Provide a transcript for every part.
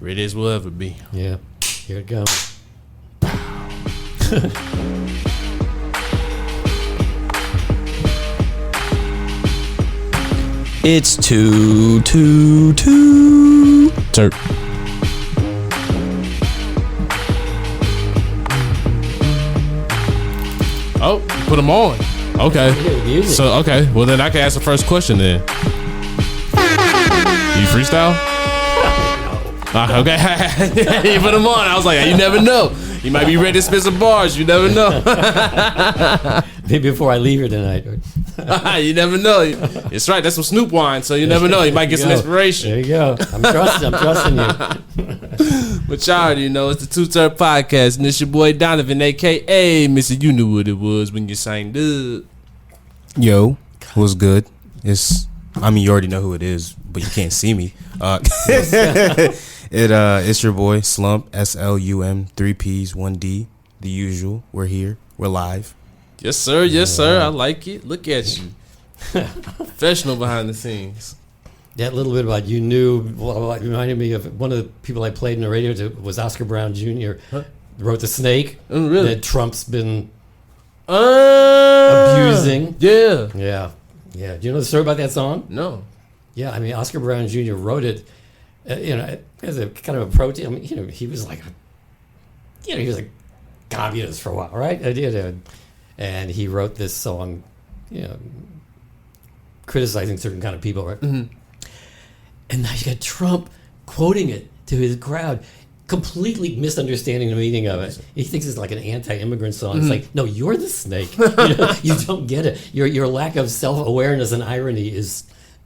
Ready as we'll ever be. Yeah. Here it goes. It's Too T3rpd. Oh, you put them on. Okay. So, okay. Well, then I can ask the first question then. You freestyle? Okay. You put them on. I was like, you never know. You might be ready to spit some bars. You never know. Maybe before I leave here tonight. You never know. It's right. That's some Snoop wine, so you never know. You might get some inspiration. There you go. I'm trusting you. But y'all already know it's the Too T3rpd podcast, and it's your boy Donovan, a.k.a. Mr. You knew what it was when you signed up. Yo, what's good? You already know who it is, but you can't see me. It's your boy Slump, SLUM, 3 P's, 1 D, the usual. We're here. We're live. Yes, sir. Yes, sir. I like it. Look at you. Professional behind the scenes. That little bit about you knew reminded me of one of the people I played in the radio was Oscar Brown Jr. Wrote The Snake. Oh, really? That Trump's been abusing. Yeah. Yeah. Yeah. Do you know the story about that song? No. Yeah. I mean, Oscar Brown Jr. wrote it, as a kind of a protest. I mean, he was like he was a communist for a while, right? And he wrote this song, criticizing certain kind of people, right? Mm-hmm. And now you got Trump quoting it to his crowd, completely misunderstanding the meaning of it. He thinks it's like an anti-immigrant song. It's like, no, you're the snake. You don't get it. Your lack of self-awareness and irony is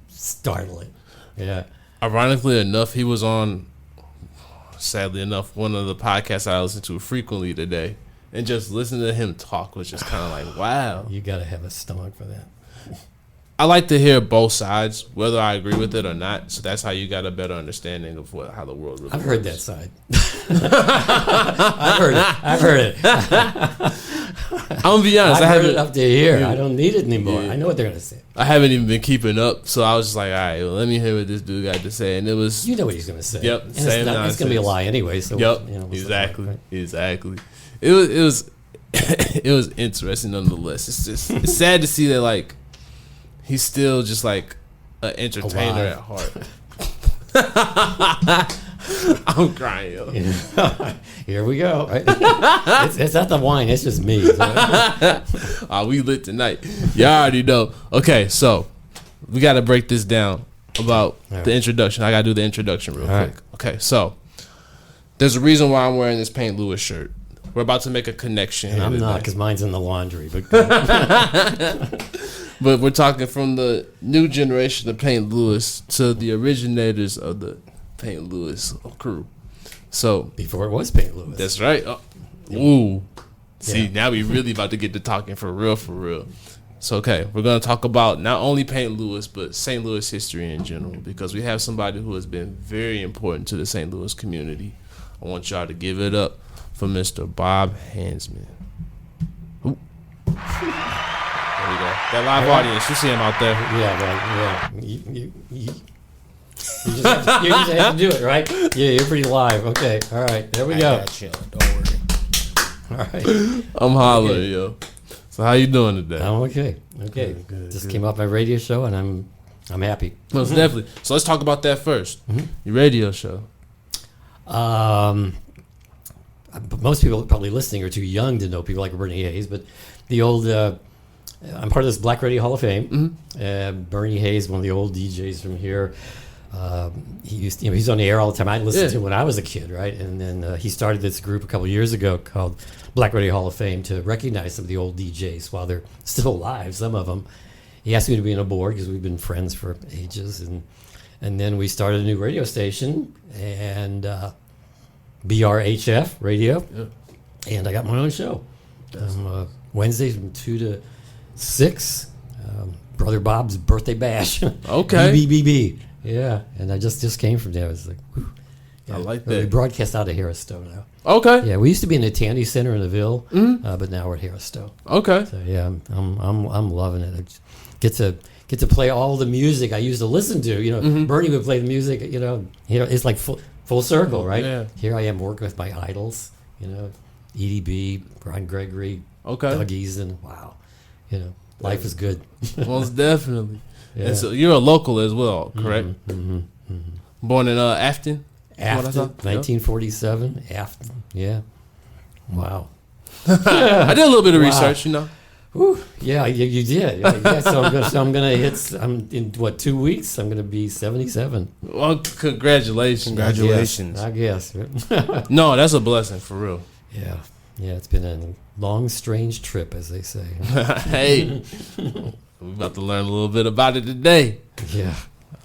startling. Yeah. Ironically enough, he was on, sadly enough, one of the podcasts I listen to frequently today. And just listening to him talk was just kind of like, wow. You got to have a stomach for that. I like to hear both sides, whether I agree with it or not. So that's how you got a better understanding of how the world really I've works. heard that side. I've heard it. I'm going to be honest. I've heard it up to here. I don't need it anymore. Yeah. I know what they're going to say. I haven't even been keeping up. So I was just like, all right, well, let me hear what this dude got to say. And it was... You know what he's going to say. Yep, and same nonsense. It's going to be a lie anyway. So yep, exactly. It was it was interesting nonetheless. It's sad to see that, like, he's still just like an entertainer at heart. I'm crying, yo. Here we go. Right? It's not the wine. It's just me. We lit tonight. Y'all already know. Okay, so we got to break this down about the introduction. I got to do the introduction real quick. Right. Okay, so there's a reason why I'm wearing this Paint Lewis shirt. We're about to make a connection. And I'm not, because mine's in the laundry. But but we're talking from the new generation of Paint Lewis to the originators of the Paint Lewis crew. So before it was Paint Lewis. That's right. Ooh. See, now we really about to get to talking for real, for real. So, okay, we're going to talk about not only Paint Lewis, but St. Louis history in general, because we have somebody who has been very important to the St. Louis community. I want y'all to give it up for Mr. Bob Hansman. Ooh. There we go. That live audience, you see him out there. Yeah, right. Yeah. You just have to do it, right? Yeah, you're pretty live. Okay, all right. There we go. I got you. Don't worry. All right. I'm hollering, yo. So how you doing today? I'm okay. Okay. Just came off my radio show, and I'm happy. Most definitely. So let's talk about that first. Your radio show. Most people probably listening are too young to know people like Bernie Hayes, but the old I'm part of this Black Radio Hall of Fame. Bernie Hayes, one of the old DJs from here. He's on the air all the time. I listened to him when I was a kid, right? And then he started this group a couple of years ago called Black Radio Hall of Fame to recognize some of the old DJs while they're still alive. Some of them. He asked me to be on a board because we've been friends for ages, and then we started a new radio station and BRHF radio, and I got my own show. Wednesdays from 2 to 6. Brother Bob's Birthday Bash. Okay. BBBB. Yeah, and I just came from there. I was like, whew. Yeah, I like that. We broadcast out of Harris-Stowe now. Okay. Yeah, we used to be in the Tandy Center in the Ville, but now we're at Harris-Stowe. Okay. So yeah, I'm loving it. I get to play all the music I used to listen to. Bernie would play the music. It's like full circle, right? Yeah. Here I am working with my idols, EDB, Brian Gregory, Okay. Doug Eason. Wow, life is good. Most definitely. Yeah. And so you're a local as well, correct? Born in Afton? Afton, 1947, Afton. Yeah. Wow. I did a little bit of research, Whew, yeah, you did. Yeah, so I'm gonna hit. I'm in 2 weeks. I'm gonna be 77. Well, congratulations. I guess. No, that's a blessing for real. Yeah. It's been a long, strange trip, as they say. Hey, we're about to learn a little bit about it today. Yeah.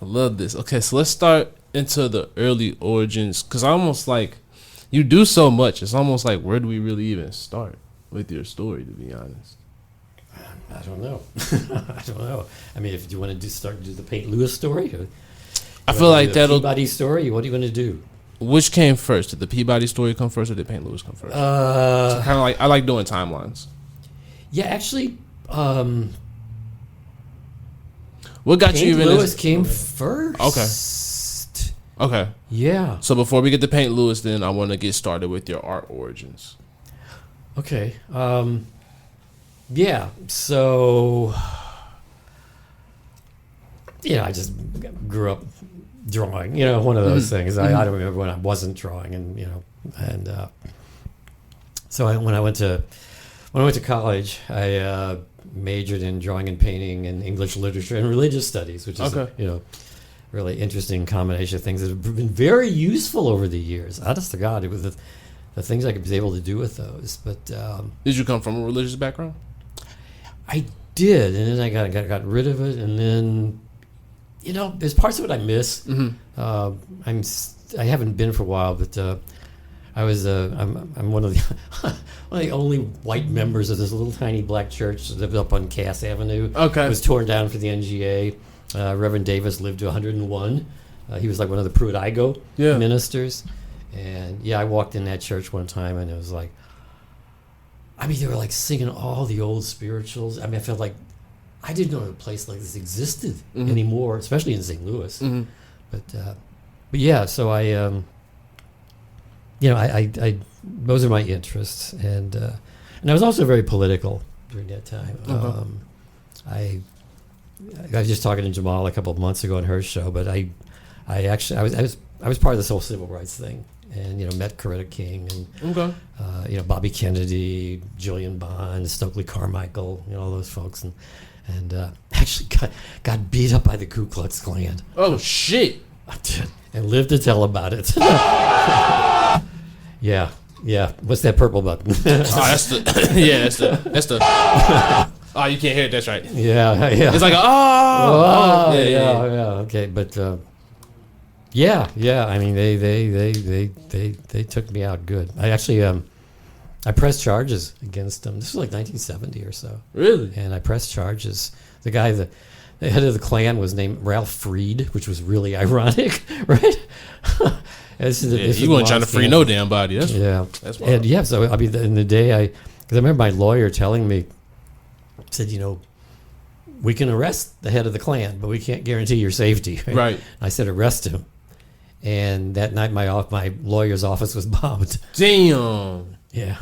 I love this. Okay, so let's start into the early origins, because almost like you do so much. It's almost like, where do we really even start with your story, to be honest? I don't know. I mean, if you want to do the Paint Lewis story, I feel like that'll Peabody story. What are you going to do? Which came first? Did the Peabody story come first, or did Paint Lewis come first? So kind of like, I like doing timelines. Yeah, actually, what got Paint you even? Lewis came first. Okay. Yeah. So before we get to Paint Lewis, then I want to get started with your art origins. Okay. Yeah. So, I just grew up drawing. One of those things. I don't remember when I wasn't drawing, and so when I went to college, I majored in drawing and painting and English literature and religious studies, which is really interesting combination of things that have been very useful over the years. Honest to God, it was the things I was able to do with those. But did you come from a religious background? I did, and then I got rid of it, and then there's parts of it I miss. I haven't been for a while, but I'm one of the only white members of this little tiny black church that lived up on Cass Avenue. Okay, it was torn down for the NGA. Reverend Davis lived to 101. He was like one of the Pruitt-Igoe ministers. And I walked in that church one time, and it was like, they were like singing all the old spirituals. I felt like I didn't know a place like this existed anymore, especially in St. Louis. But yeah, so I those are my interests, and I was also very political during that time. I was just talking to Jamal a couple of months ago on her show, but I was part of this whole civil rights thing, and met Coretta King and Bobby Kennedy, Julian Bond, Stokely Carmichael, all those folks, and actually got beat up by the Ku Klux Klan. Oh shit! I did, and lived to tell about it. Yeah. What's that purple button? That's the. Oh, you can't hear it. That's right. Yeah. It's like yeah. Okay, but yeah. They took me out good. I actually I pressed charges against them. This was like 1970 or so. Really? And I pressed charges. The guy, the head of the Klan was named Ralph Freed, which was really ironic, right? You weren't trying to free no damn body. That's wild. And so in the day because I remember my lawyer telling me, said, we can arrest the head of the Klan, but we can't guarantee your safety. Right. I said, arrest him. And that night, my lawyer's office was bombed. Damn. Yeah.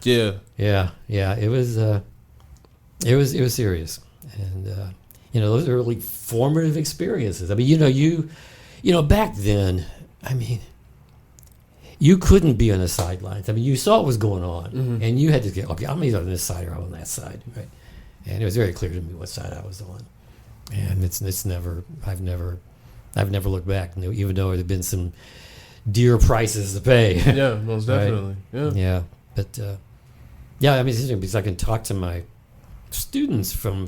Yeah. It was serious, and those are really formative experiences. Back then, you couldn't be on the sidelines. You saw what was going on, and you had to get, okay, I'm either on this side or I'm on that side, right? And it was very clear to me what side I was on, and I've never looked back, even though there had been some dear prices to pay. Yeah, most definitely. Right? Yeah, but it's interesting because I can talk to my students from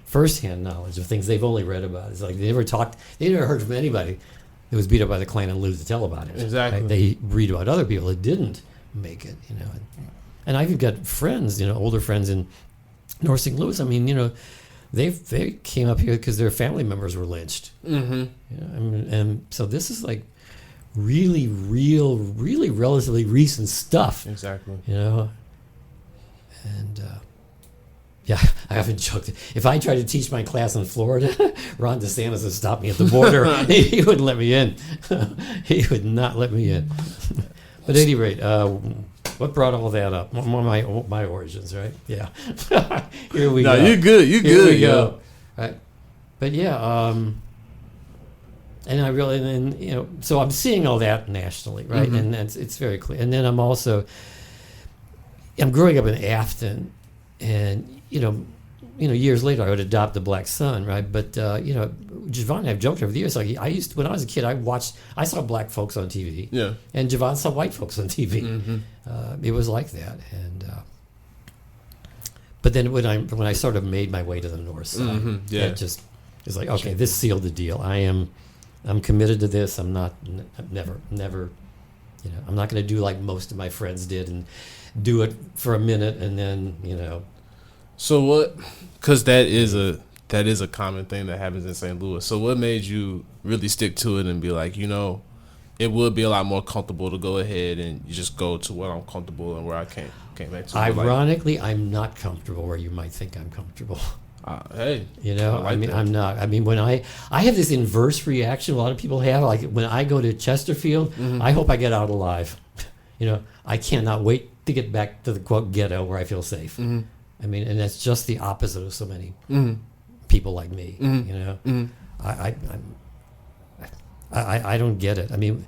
firsthand knowledge of things they've only read about. It's like they never heard from anybody that was beat up by the Klan and lived to tell about it. Exactly. Right? They read about other people that didn't make it, And I've got friends, older friends in North St. Louis. They came up here because their family members were lynched. And so this is like really relatively recent stuff. Exactly. And Yeah, I often joked. If I tried to teach my class in Florida, Ron DeSantis would stop me at the border. He wouldn't let me in. He would not let me in. But at any rate, what brought all that up? My origins, right? Yeah. Here we go. No, you're good. You're Here good. we go. Right. But yeah, and I really, and you know, so I'm seeing all that nationally, right? Mm-hmm. And it's very clear. And then I'm growing up in Afton, and you know, years later I would adopt a black son, right? But you know, Javon and I've joked over the years. Like when I was a kid, I saw black folks on TV, Yeah. and Javon saw white folks on TV. Mm-hmm. It was like that, and but then when I sort of made my way to the north side, Mm-hmm. Yeah. it just it's like, okay, this sealed the deal. I'm committed to this. I'm never, you know, I'm not going to do like most of my friends did and do it for a minute and then, you know. So what? Because that is a common thing that happens in St. Louis. So what made you really stick to it and be like, you know, it would be a lot more comfortable to go ahead and you just go to where I'm comfortable and where I came back to. Ironically, I'm not comfortable where you might think I'm comfortable. Hey, you know, I mean, I'm not. I mean, when I have this inverse reaction a lot of people have. Like when I go to Chesterfield, Mm-hmm. I hope I get out alive. You know, I cannot wait to get back to the quote ghetto where I feel safe. Mm-hmm. I mean, and that's just the opposite of so many Mm-hmm. people like me. Mm-hmm. You know, Mm-hmm. I don't get it. I mean,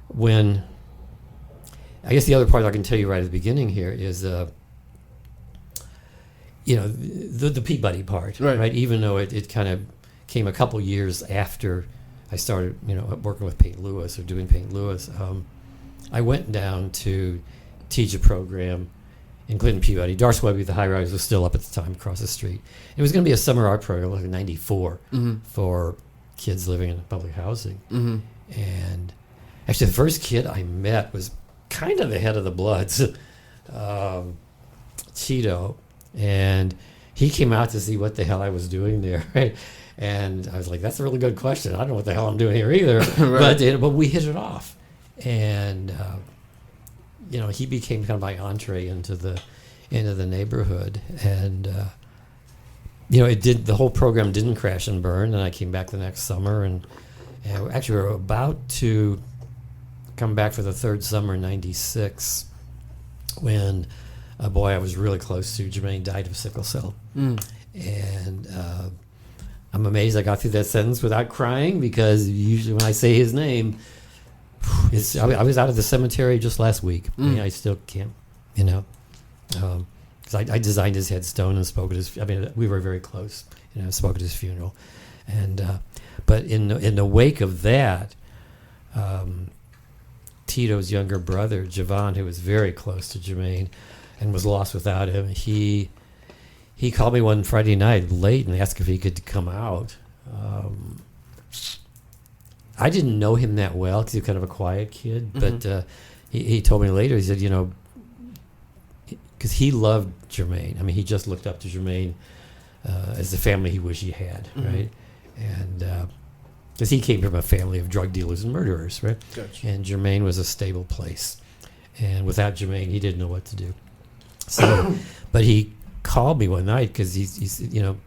when I guess the other part I can tell you right at the beginning here is, you know, the Peabody part, right? Even though it kind of came a couple years after I started, you know, working with Paint Lewis or doing Paint Lewis, I went down to teach a program in Clinton Peabody. Darce Webby, the high rise, was still up at the time across the street. It was going to be a summer art program, like '94, Mm-hmm. for kids living in public housing. Mm-hmm. And actually, the first kid I met was kind of the head of the Bloods, Cheeto. And he came out to see what the hell I was doing there, right? And I was like, that's a really good question. I don't know what the hell I'm doing here either. Right. But we hit it off. And, you know, he became kind of my entree into the neighborhood. And, you know, the whole program didn't crash and burn. And I came back the next summer. And actually, we were about to come back for the third summer in '96 when a boy I was really close to, Jermaine, died of sickle cell. Mm. And I'm amazed I got through that sentence without crying, because usually when I say his name, I was out of the cemetery just last week. I mean, I still can't, you know, because I designed his headstone and spoke at his, I mean, we were very close, you know, spoke at his funeral. And, but in the wake of that, Tito's younger brother, Javon, who was very close to Jermaine and was lost without him, he called me one Friday night late and asked if he could come out. I didn't know him that well because he was kind of a quiet kid, but he told me later, he said, you know, because he loved Jermaine. I mean, he just looked up to Jermaine as the family he wished he had, right? And because he came from a family of drug dealers and murderers, right? Gotcha. And Jermaine was a stable place. And without Jermaine, he didn't know what to do. So, but he called me one night because he's, you know,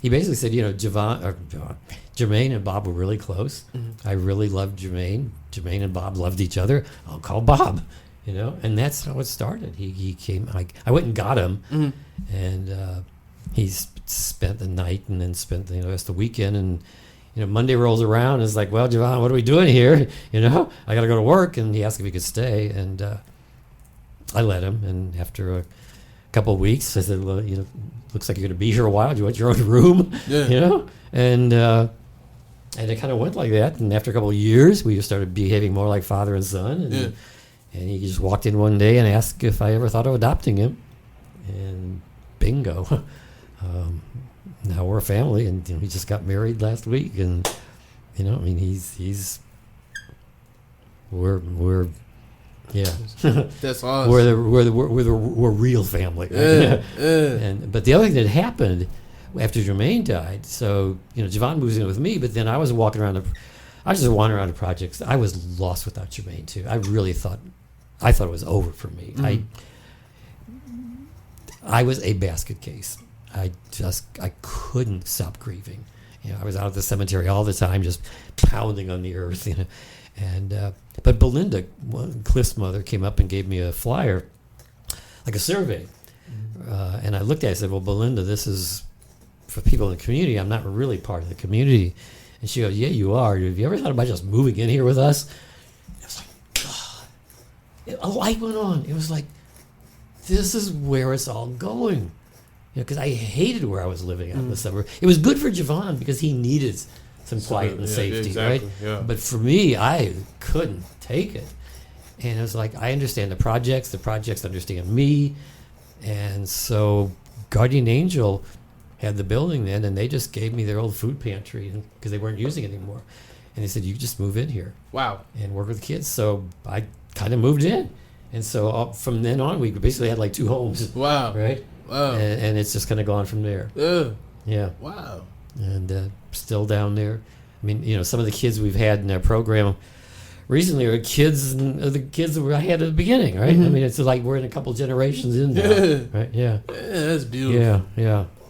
he basically said, you know, Jermaine and Bob were really close. I really loved Jermaine. Jermaine and Bob loved each other. I'll call Bob, you know, and that's how it started. He came, I went and got him, and he spent the night and then spent the rest of the weekend. And you know, Monday rolls around and it's like, well, Javon, what are we doing here? You know, I got to go to work. And he asked if he could stay, and I let him. And after a couple of weeks, I said, well, you know, looks like you're going to be here a while. Do you want your own room? Yeah. You know, and it kind of went like that. And after a couple of years, we just started behaving more like father and son. And, and he just walked in one day and asked if I ever thought of adopting him, and bingo. Now we're a family, and you know, he just got married last week, and you know, I mean, we're yeah. That's awesome. We're real family. Right? And but the other thing that happened after Jermaine died, so you know, Javon moves in with me, but then I was walking around I was just wandering around the projects. I was lost without Jermaine too. I really thought it was over for me. I was a basket case. I couldn't stop grieving. I was out at the cemetery all the time, just pounding on the earth. And but Belinda, Cliff's mother, came up and gave me a flyer, like a survey. And I looked at it and said, well, Belinda, this is for people in the community. I'm not really part of the community. And she goes, yeah, you are. Have you ever thought about just moving in here with us? And I was like, God. A light went on. It was like, this is where it's all going. Because I hated where I was living out in the suburb. It was good for Javon because he needed some quiet and safety, exactly, right? Yeah. But for me, I couldn't take it. And it was like, I understand the projects understand me. And so Guardian Angel had the building then, and they just gave me their old food pantry because they weren't using it anymore. And they said, you just move in here. Wow. And work with the kids. So I kind of moved in. And so from then on, we basically had like 2 homes. Wow. Right? Wow. And it's just kind of gone from there. Yeah. Wow. And still down there. I mean, some of the kids we've had in our program recently are the kids that I had at the beginning, right? I mean, it's like we're in a couple generations in now, right? Yeah. That's beautiful.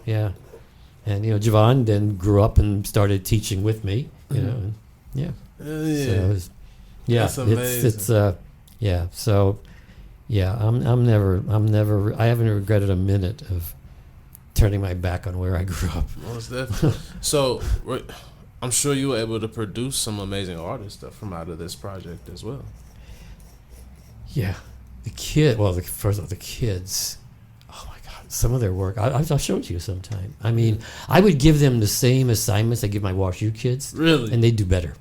Yeah. And, Javon then grew up and started teaching with me, and, yeah. So That's amazing. So, yeah, I'm never, I haven't regretted a minute of turning my back on where I grew up. Most definitely. So, I'm sure you were able to produce some amazing artist stuff from out of this project as well. Yeah. The kids, oh my God, some of their work, I'll show it to you sometime. I mean, I would give them the same assignments I give my Wash U kids. Really? And they do better.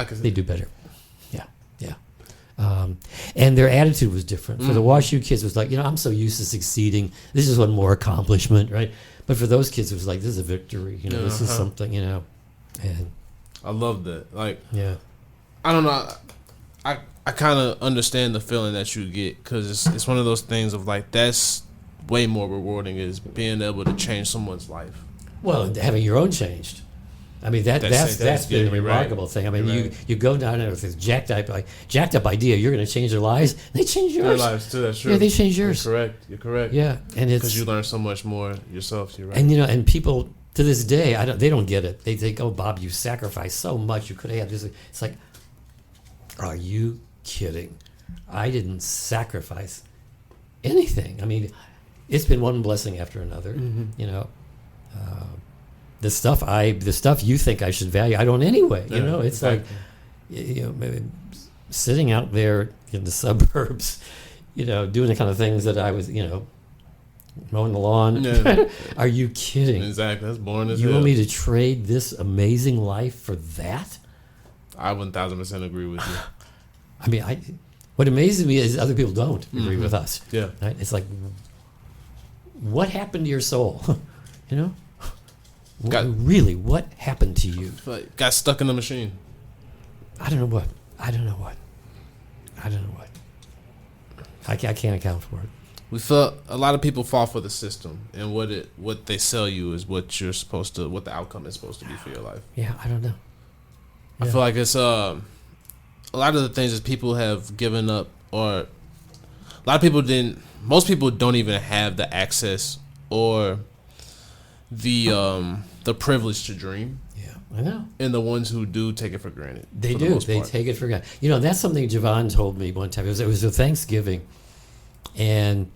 They do better. Yeah. And their attitude was different. For the Wash U kids, it was like, I'm so used to succeeding. This is one more accomplishment, right? But for those kids, it was like, this is a victory. This is something, And I love that. Like, yeah. I don't know. I kind of understand the feeling that you get because it's one of those things of like, that's way more rewarding is being able to change someone's life. Well, having your own changed. I mean, that's been a remarkable thing. I mean, you go down there with this jacked up idea, you're going to change their lives. They change yours. Their lives too. That's true. Yeah, they change yours. You're correct. Yeah, and it's because you learn so much more yourself. You're right. And and people to this day, they don't get it. They think, "Oh, Bob, you sacrificed so much. You could have had this." It's like, are you kidding? I didn't sacrifice anything. I mean, it's been one blessing after another. The stuff you think I should value, I don't anyway. It's exactly. Like, maybe sitting out there in the suburbs, doing the kind of things that I was, mowing the lawn. Yeah. Are you kidding? Exactly. That's boring as hell. You want me to trade this amazing life for that? I 1,000% agree with you. I mean, what amazes me is other people don't agree with us. Yeah. Right? It's like, what happened to your soul? Really, what happened to you? Got stuck in the machine. I don't know what. I can't account for it. We felt a lot of people fall for the system, and what they sell you is what the outcome is supposed to be for your life. Yeah, I don't know. Yeah. I feel like it's a lot of the things that people have given up, or a lot of people didn't. Most people don't even have the access or the privilege to dream. Yeah, I know. And the ones who do take it for granted. They do. They take it for granted. That's something Javon told me one time. It was a Thanksgiving, and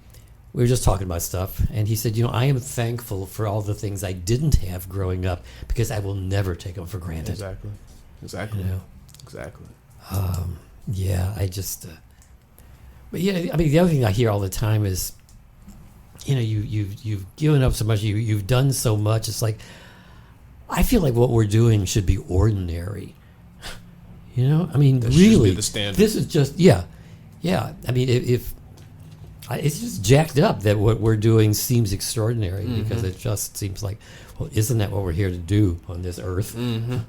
we were just talking about stuff. And he said, I am thankful for all the things I didn't have growing up because I will never take them for granted. Exactly. Exactly. Yeah, I just. But yeah, I mean, the other thing I hear all the time is, you've given up so much, you've done so much. It's like, I feel like what we're doing should be ordinary. I mean, that really, the standard. This is just, yeah. I mean, if it's just jacked up that what we're doing seems extraordinary because it just seems like, well, isn't that what we're here to do on this earth? And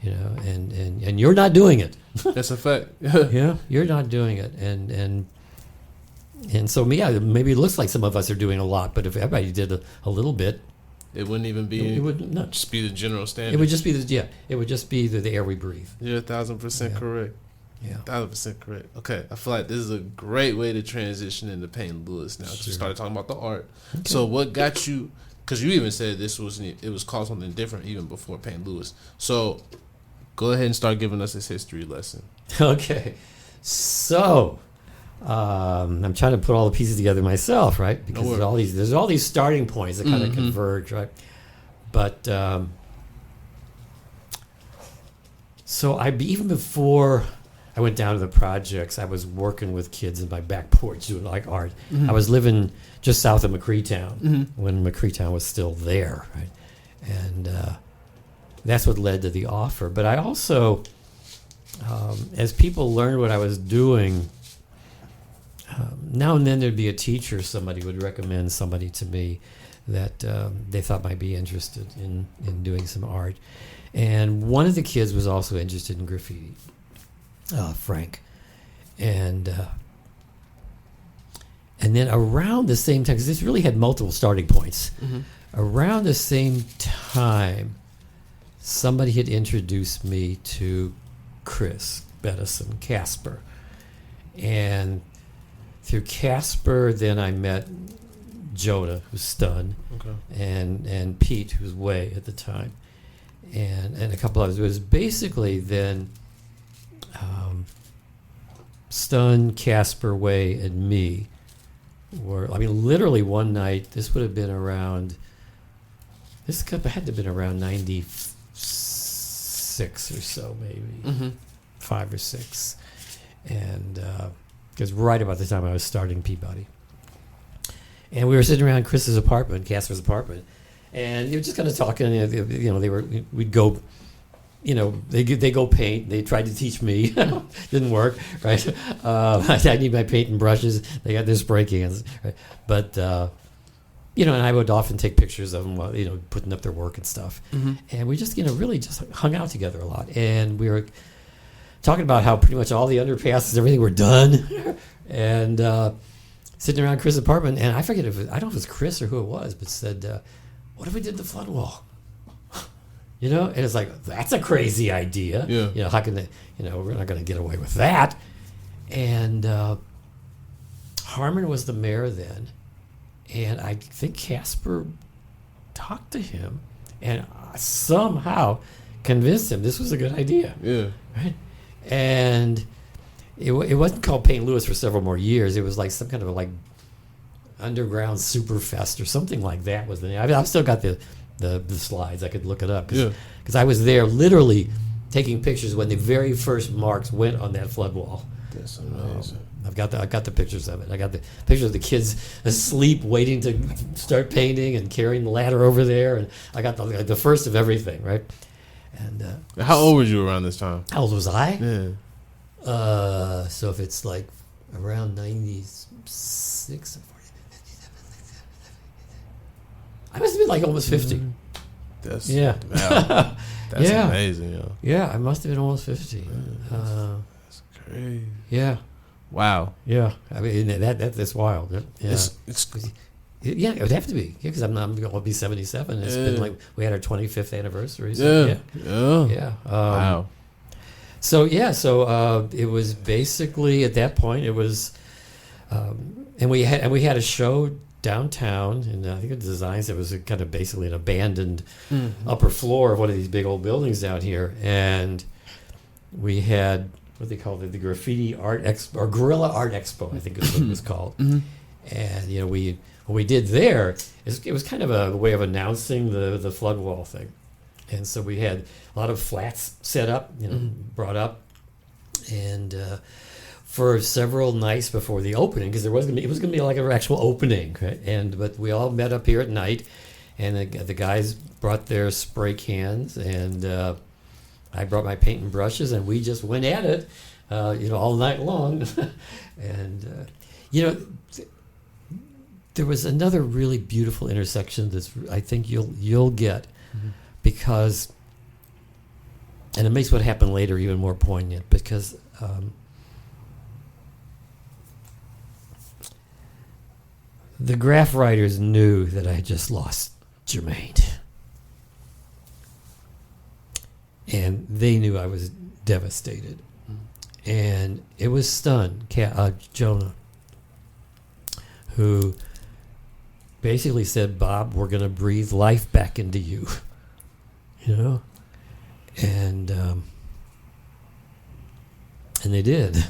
you're not doing it. That's a fact. Yeah, you're not doing it, and so maybe it looks like some of us are doing a lot, but if everybody did a little bit, it wouldn't even be. It would not just be the general standard. It would just be It would just be the air we breathe. You're 1,000% correct. Yeah, 1,000% correct. Okay, I feel like this is a great way to transition into Payne Lewis now because we started talking about the art. Okay. So, what got you because you even said it was called something different even before Paint Lewis. So go ahead and start giving us this history lesson. Okay, so I'm trying to put all the pieces together myself, right? Because there's all these starting points that kind of converge, right? But so even before I went down to the projects, I was working with kids in my back porch doing like art. I was living just south of McCreetown when McCreetown was still there, right? And that's what led to the offer. But I also, as people learned what I was doing, now and then there'd be a teacher, somebody would recommend somebody to me that they thought might be interested in doing some art. And one of the kids was also interested in graffiti, Frank. And then around the same time, because this really had multiple starting points, around the same time, somebody had introduced me to Chris Bettison, Casper. And through Casper, then I met Jonah, who's Stun, and Pete, who's Way at the time, and a couple others. It was basically then Stun, Casper, Way, and me were, literally one night, this would have been around, this had to have been around 96 or so, maybe, 5 or 6. And it was right about the time I was starting Peabody. And we were sitting around Chris's apartment, Casper's apartment, and they were just kind of talking. We'd go, they go paint. They tried to teach me, didn't work, right? I need my paint and brushes. They got their spray cans, right? But and I would often take pictures of them while putting up their work and stuff. And we just really just hung out together a lot, and we were talking about how pretty much all the underpasses, everything were done, and sitting around Chris' apartment, and I forget I don't know if it was Chris or who it was, but said, what if we did the flood wall? And it's like, that's a crazy idea. Yeah. How can they, we're not going to get away with that. And Harmon was the mayor then, and I think Casper talked to him and somehow convinced him this was a good idea. Yeah. Right? And it wasn't called Paint Lewis for several more years. It was like some kind of underground Superfest or something like that was the name. I've still got the slides. I could look it up because I was there literally taking pictures when the very first marks went on that flood wall. That's amazing. I got the pictures of it. I got the pictures of the kids asleep waiting to start painting and carrying the ladder over there, and I got the first of everything, right? And how old were you around this time? How old was I? Yeah. So if it's like around 96 or 47, I must have been like almost 50. That's wow. That's amazing, yo. Yeah, I must have been almost 50. That's crazy. Yeah. Wow. Yeah. That's wild. Yeah. Yeah, it would have to be. Yeah, because I'm going to be 77. It's been like we had our 25th anniversary. So yeah. Wow. So it was basically at that point it was, and we had a show downtown, and I think the designs, it was kind of basically an abandoned upper floor of one of these big old buildings down here, and we had what they called the Graffiti Art Expo, or Guerrilla Art Expo, I think is what it was called. And what we did there is it was kind of a way of announcing the flood wall thing. And so we had a lot of flats set up, brought up, and for several nights before the opening, because it was going to be like an actual opening, right? But we all met up here at night, and the guys brought their spray cans, and I brought my paint and brushes, and we just went at it, all night long. And there was another really beautiful intersection that I think you'll get. Because, and it makes what happened later even more poignant, because the graph writers knew that I had just lost Jermaine. And they knew I was devastated. And it was Jonah, who basically said, Bob, we're going to breathe life back into you. You know? And they did.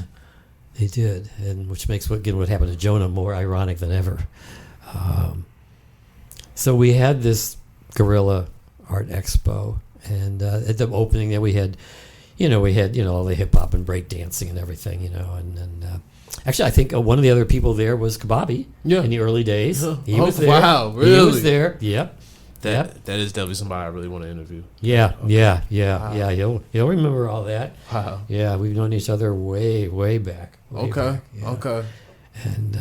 They did. And which makes what happened to Jonah more ironic than ever. So we had this guerrilla art expo, and at the opening there we had all the hip hop and break dancing and everything, and actually I think one of the other people there was Kababi in the early days. He was there. Wow, really? He was there. Yep. That is definitely somebody I really want to interview. Yeah, Okay. yeah. Wow. He'll remember all that. Wow. Yeah, we've known each other way back. Way back, yeah. Okay. And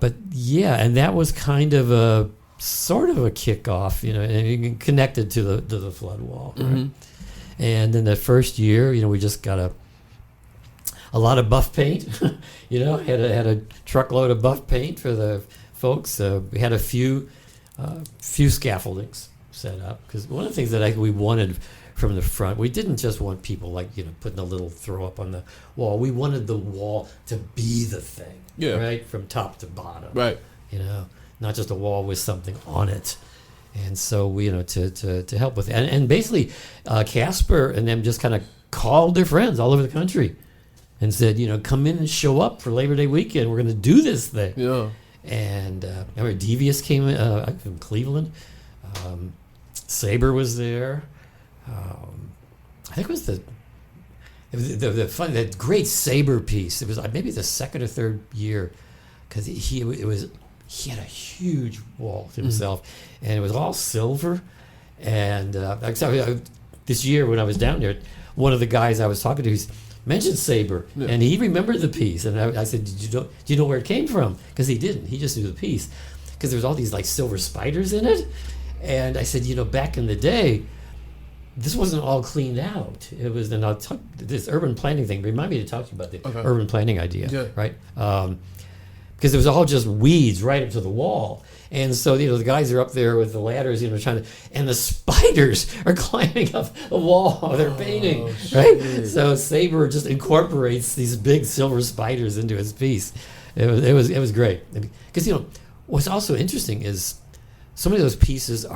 but yeah, and that was kind of a sort of a kickoff, and connected to the flood wall. Right? Mm-hmm. And then the first year, we just got a lot of buff paint. Had a truckload of buff paint for the folks. We had a few scaffoldings set up, because one of the things that we wanted from the front, we didn't just want people putting a little throw up on the wall. We wanted the wall to be the thing, right, from top to bottom, right. Not just a wall with something on it. And so we, to help with that. And basically, Casper and them just kind of called their friends all over the country and said, come in and show up for Labor Day weekend. We're going to do this thing. Yeah. And remember, Devious came in from Cleveland. Saber was there. I think it was the fun, that great Saber piece. It was maybe the second or third year, because he had a huge wall to himself, and it was all silver. And this year when I was down there, one of the guys I was talking to mentioned Saber, and he remembered the piece. And I said, do you know where it came from? Because he didn't. He just knew the piece, because there was all these silver spiders in it. And I said, back in the day, this wasn't all cleaned out. It was, and I'll talk, this urban planning thing. Remind me to talk to you about the urban planning idea, right? Because it was all just weeds right up to the wall. And so, the guys are up there with the ladders, trying to, and the spiders are climbing up the wall while they're painting, right? Shit. So Saber just incorporates these big silver spiders into his piece. It was great. Because, what's also interesting is so many of those pieces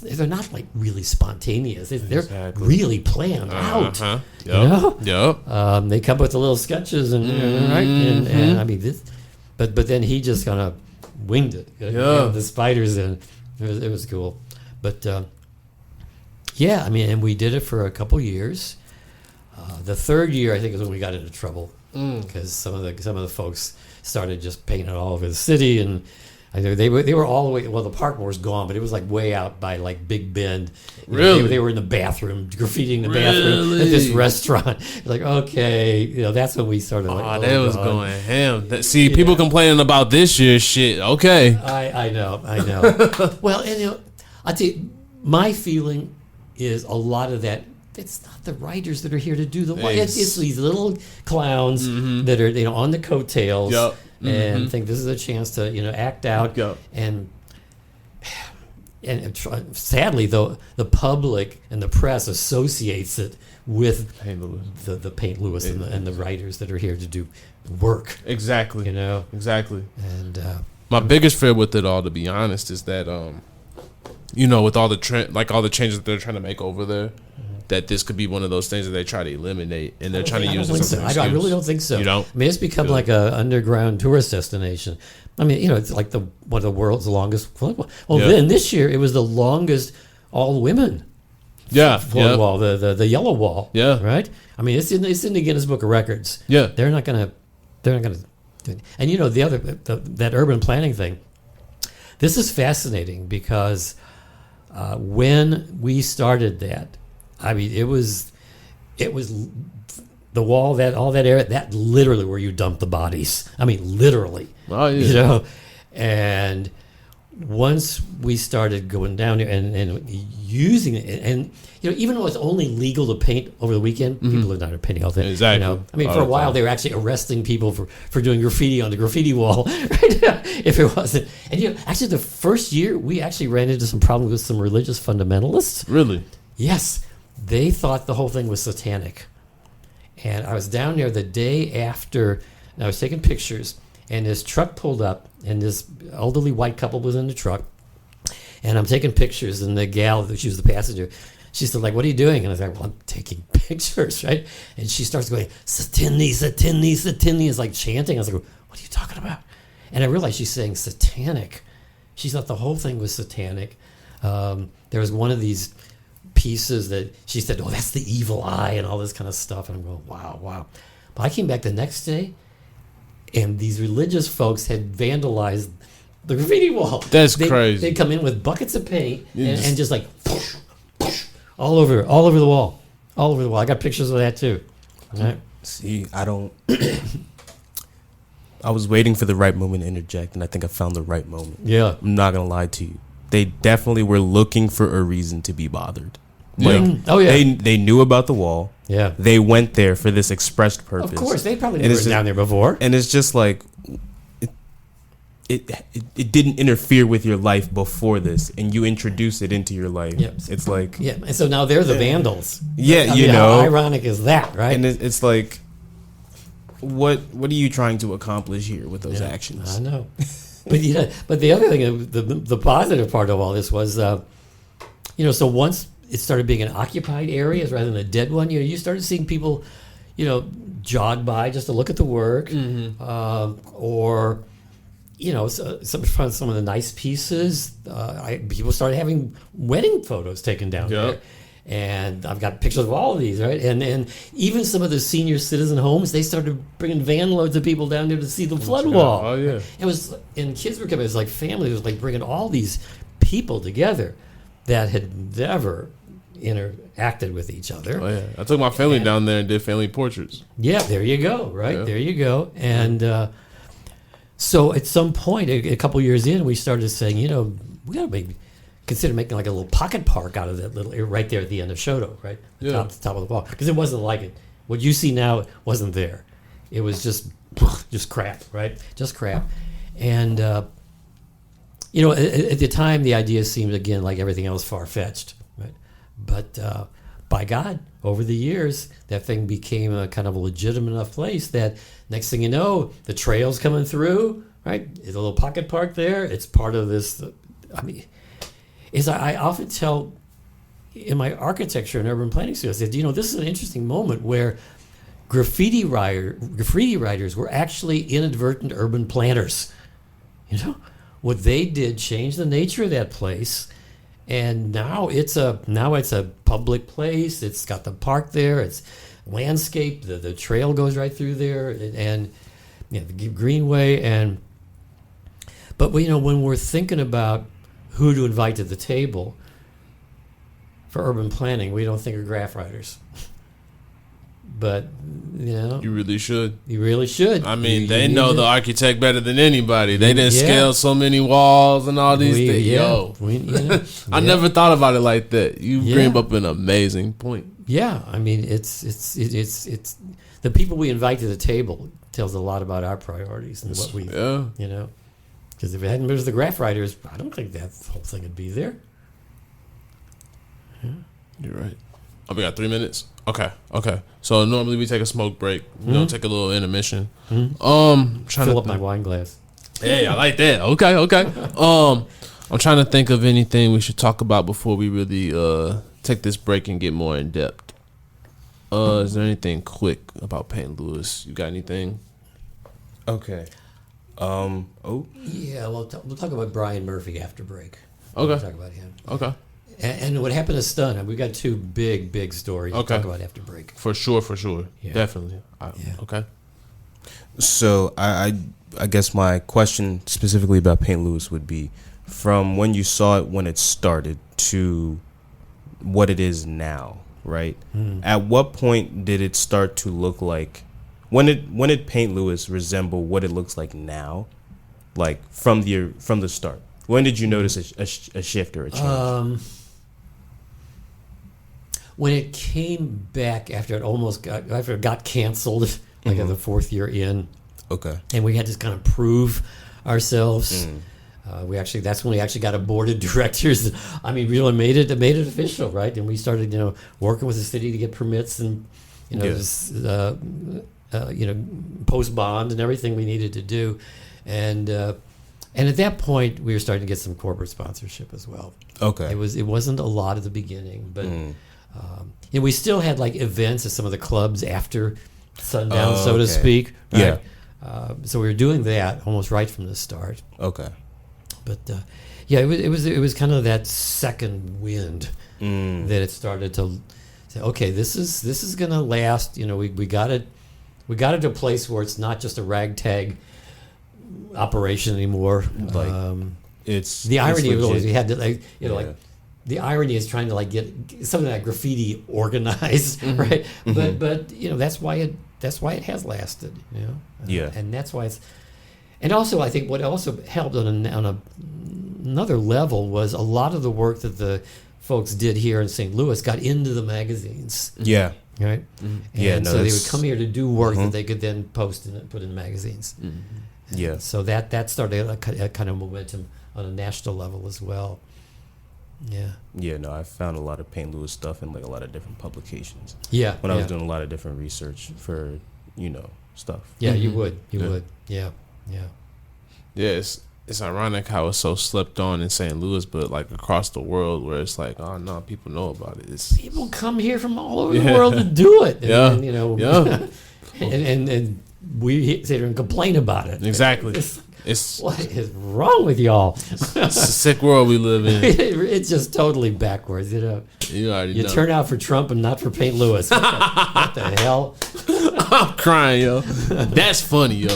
they're not really spontaneous. They're really planned out. Yep. They come up with the little sketches and right, and I mean this. But then he just kind of winged it. The spiders, and it was cool. But and we did it for a couple years. The third year, I think, is when we got into trouble, because some of the folks started just painting all over the city, and they were all the way. Well, the park was gone, but it was way out by Big Bend. Really, they were in the bathroom, graffitiing the bathroom at this restaurant. Okay, that's when we started. That was going ham. People complaining about this year's shit. Okay, I know. Well, and I tell you, my feeling is a lot of that. It's not the writers that are here to do the work. It's these little clowns that are on the coattails. Yep. And think this is a chance to act out, and sadly though the public and the press associates it with the Paint Lewis and the writers that are here to do work. Exactly. Exactly. And my biggest fear with it all, to be honest, is that with all the all the changes that they're trying to make over there, that this could be one of those things that they try to eliminate, and they're trying to use it as an excuse. I really don't think so. You don't? I mean, it's become like a underground tourist destination. I mean, it's like one of the world's longest flood wall. Well, then this year it was the longest all women flood wall, the yellow wall. Yeah. Right. I mean, it's in the Guinness Book of Records. Yeah. They're not gonna do it. And the other that urban planning thing. This is fascinating because when we started that. I mean, it was the wall, all that area, that literally where you dump the bodies. I mean, literally. Oh, yeah. And once we started going down there and using it, and even though it's only legal to paint over the weekend, people are not painting all the time. Exactly. I mean, for a while they were actually arresting people for doing graffiti on the graffiti wall, right? If it wasn't. And actually, the first year we actually ran into some problems with some religious fundamentalists. Really? Yes. They thought the whole thing was satanic. And I was down there the day after, and I was taking pictures, and this truck pulled up, and this elderly white couple was in the truck, and I'm taking pictures, and the gal, she was the passenger, she said, like, what are you doing? And I was like, well, I'm taking pictures, right? And she starts going, Satini, Satini, Satini, is like chanting. I was like, what are you talking about? And I realized she's saying satanic. She thought the whole thing was satanic. There was one of these pieces that she said, oh, that's the evil eye and all this kind of stuff. And I'm going, wow. But I came back the next day, and these religious folks had vandalized the graffiti wall. That's crazy. They'd come in with buckets of paint and just like all over the wall. All over the wall. I got pictures of that too. Right? See, I was waiting for the right moment to interject, and I think I found the right moment. Yeah. I'm not going to lie to you. They definitely were looking for a reason to be bothered. Like, oh, yeah. They knew about the wall. Yeah. They went there for this expressed purpose. Of course. They probably never been down there before. And it's just like, it didn't interfere with your life before this, and you introduce it into your life. Yep. It's like... Yeah, and so now they're the vandals. Yeah, how ironic is that, right? And it's like... What are you trying to accomplish here with those actions? I know, but the other thing, the positive part of all this was, so once it started being an occupied area rather than a dead one, you started seeing people, jog by just to look at the work, or some of the nice pieces. People started having wedding photos taken down there. And I've got pictures of all of these, right? And even some of the senior citizen homes, they started bringing van loads of people down there to see the flood wall. Oh, yeah. It was, and kids were coming, it was like family. It was like bringing all these people together that had never interacted with each other. Oh, yeah. I took my family down there and did family portraits. Yeah, there you go, right? Yeah. There you go. And so at some point, a couple years in, we started saying, we got to consider making like a little pocket park out of that little right there at the end of Shoto, right? The top of the wall. Because it wasn't like it. What you see now wasn't there. It was just crap, right? Just crap. And, at the time, the idea seemed, again, like everything else, far-fetched, right? But by God, over the years, that thing became a kind of a legitimate enough place that next thing you know, the trail's coming through, right? There's a little pocket park there. It's part of this, I often tell in my architecture and urban planning studios, I said, this is an interesting moment where graffiti writers were actually inadvertent urban planners. What they did changed the nature of that place, and now it's a public place. It's got the park there. It's landscaped. The trail goes right through there, and the greenway. But when we're thinking about who to invite to the table for urban planning, we don't think of graph writers. But, you really should. You really should. I mean, they know the architect better than anybody. They didn't scale so many walls and all these things. I never thought about it like that. You bring up an amazing point. Yeah, I mean, it's the people we invite to the table tells a lot about our priorities and what we, Because if it hadn't been for the graph writers, I don't think that whole thing would be there. Yeah. You're right. Oh, we got 3 minutes? Okay. So normally we take a smoke break. Take a little intermission. Trying to fill up my wine glass. Hey, I like that. Okay. I'm trying to think of anything we should talk about before we really take this break and get more in depth. Is there anything quick about Payne Lewis? You got anything? Okay. Yeah, we'll talk about Brian Murphy after break. Okay. We'll talk about him. Okay. And what happened to Stun? We've got two big stories to talk about after break. For sure. Yeah. Definitely. Okay. So I guess my question specifically about Payne Lewis would be, from when you saw it when it started to what it is now, right? At what point did it start to look like, when did Payne Lewis resemble what it looks like now, like from the start? When did you notice a shift or a change? When it came back after it got canceled, like in the fourth year in. Okay. And we had to kind of prove ourselves. That's when we actually got a board of directors. I mean, we really made it official, right? And we started, working with the city to get permits and, post bond and everything we needed to do, and at that point we were starting to get some corporate sponsorship as well. Okay. It wasn't a lot at the beginning, but we still had like events at some of the clubs after sundown, so to speak. Right? Yeah. So we were doing that almost right from the start. Okay. But it was kind of that second wind that it started to say, okay, this is going to last. We got it to a place where it's not just a ragtag operation anymore. It's the irony it's was always legit. we had to like the irony is trying to like get something like graffiti organized, right? But that's why it has lasted. And that's why it's. And also, I think what also helped on another level was a lot of the work that the folks did here in St. Louis got into the magazines. Yeah. Right? And so they would come here to do work that they could then post and put in magazines. Yeah. So that started a kind of momentum on a national level as well. Yeah. Yeah, no, I found a lot of Paint Lewis stuff in like a lot of different publications. Yeah. When I was doing a lot of different research for, stuff. Yeah, you would. Yeah. Yeah, it's ironic how it's so slept on in St. Louis, but like across the world, where it's like, oh no, people know about it. People come here from all over the world to do it. And we sit here and complain about it. Exactly. What is wrong with y'all? It's a sick world we live in. It's just totally backwards. You already know. Turn out for Trump and not for Paint Lewis. What the hell? I'm crying, yo. That's funny, yo.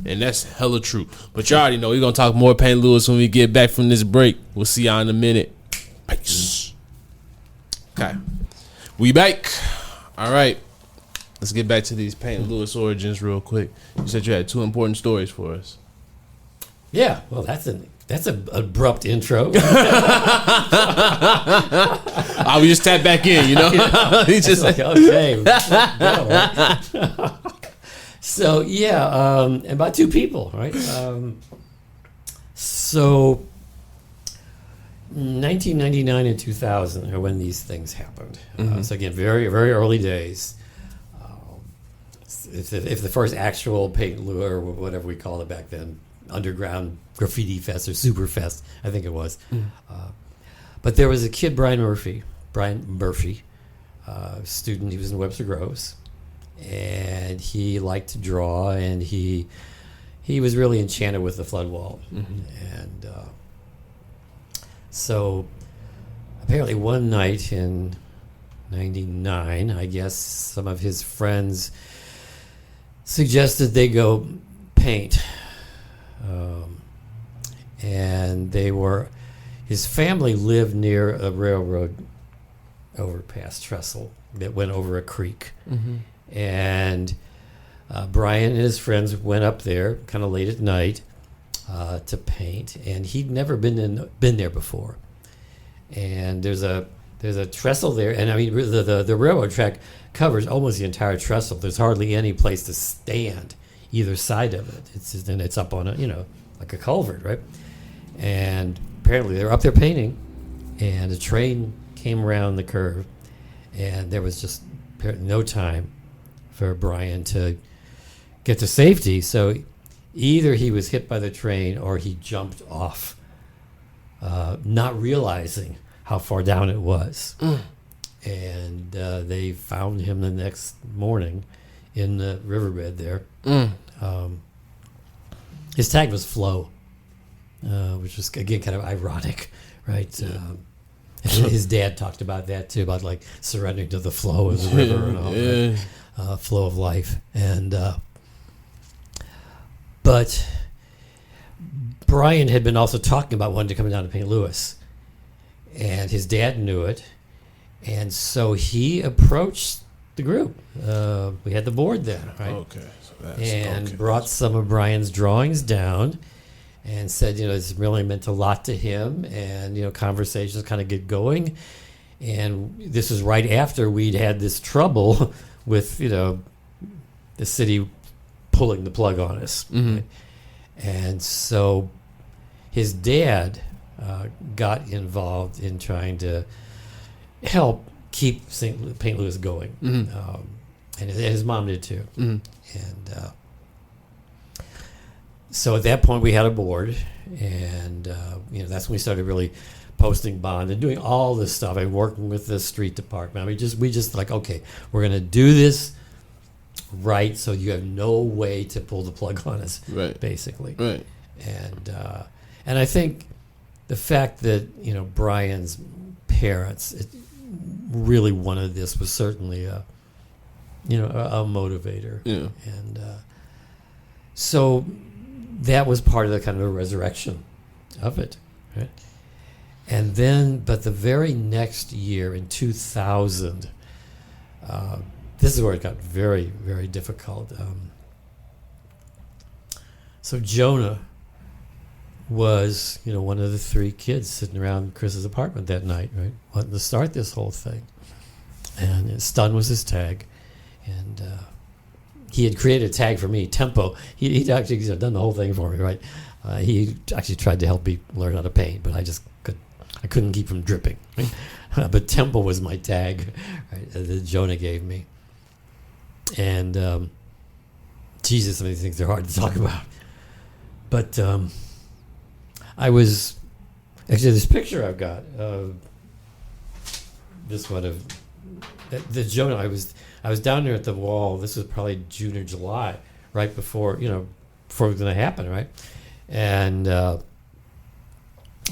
And that's hella true. But you already know we're going to talk more Paint Lewis when we get back from this break. We'll see y'all in a minute. Peace. Okay. We back. All right. Let's get back to these Paint Lewis origins real quick. You said you had 2 important stories for us. Yeah. Well, that's an abrupt intro. We just tap back in, He's just like, okay. So and about 2 people, right? So 1999 and 2000 are when these things happened. So again, very, very early days. If the first actual Paint Lewis, or whatever we called it back then, underground graffiti fest or super fest, I think it was. But there was a kid, Brian Murphy, student. He was in Webster Groves, and he liked to draw, and he was really enchanted with the flood wall. And so apparently one night in 99, I guess, some of his friends suggested they go paint. And his family lived near a railroad overpass trestle that went over a creek. And Brian and his friends went up there kind of late at night to paint, and he'd never been there before. And there's a trestle there, and I mean the railroad track covers almost the entire trestle. There's hardly any place to stand either side of it. It's up on like a culvert, right? And apparently they were up there painting, and a train came around the curve, and there was just no time for Brian to get to safety. So either he was hit by the train or he jumped off, not realizing how far down it was. And they found him the next morning in the riverbed there. His tag was Flo, which was, again, kind of ironic, right? His dad talked about that, too, about, like, surrendering to the flow of the river and all that, flow of life. And but Brian had been also talking about wanting to come down to Paint Lewis, and his dad knew it, and so he approached the group. We had the board then, right? Okay. Brought some of Brian's drawings down and said, it's really meant a lot to him, and, conversations kind of get going. And this is right after we'd had this trouble with, the city pulling the plug on us. Right? And so his dad got involved in trying to help keep Paint Lewis going. and his mom did too. Mm-hmm. And so at that point we had a board, and that's when we started really posting bond and doing all this stuff. I working with the street department. We just like, okay, we're gonna do this right, so you have no way to pull the plug on us, Right. basically. Right. And I think the fact that Brian's parents really wanted this was certainly a motivator. Yeah. And so that was part of the kind of a resurrection of it, right? And then, but the very next year in 2000, this is where it got very, very difficult. So Jonah was, one of the three kids sitting around Chris's apartment that night, right, wanting to start this whole thing. And Stun was his tag, and he had created a tag for me, Tempo. He'd actually done the whole thing for me, right? He actually tried to help me learn how to paint, but I couldn't keep from dripping. Right? But Tempo was my tag, right, that Jonah gave me. And Jesus, some of these things are hard to talk about. But I was actually, this picture I've got of this one of the Jonah. I was down there at the wall. This was probably June or July, right before before it was going to happen, right? And I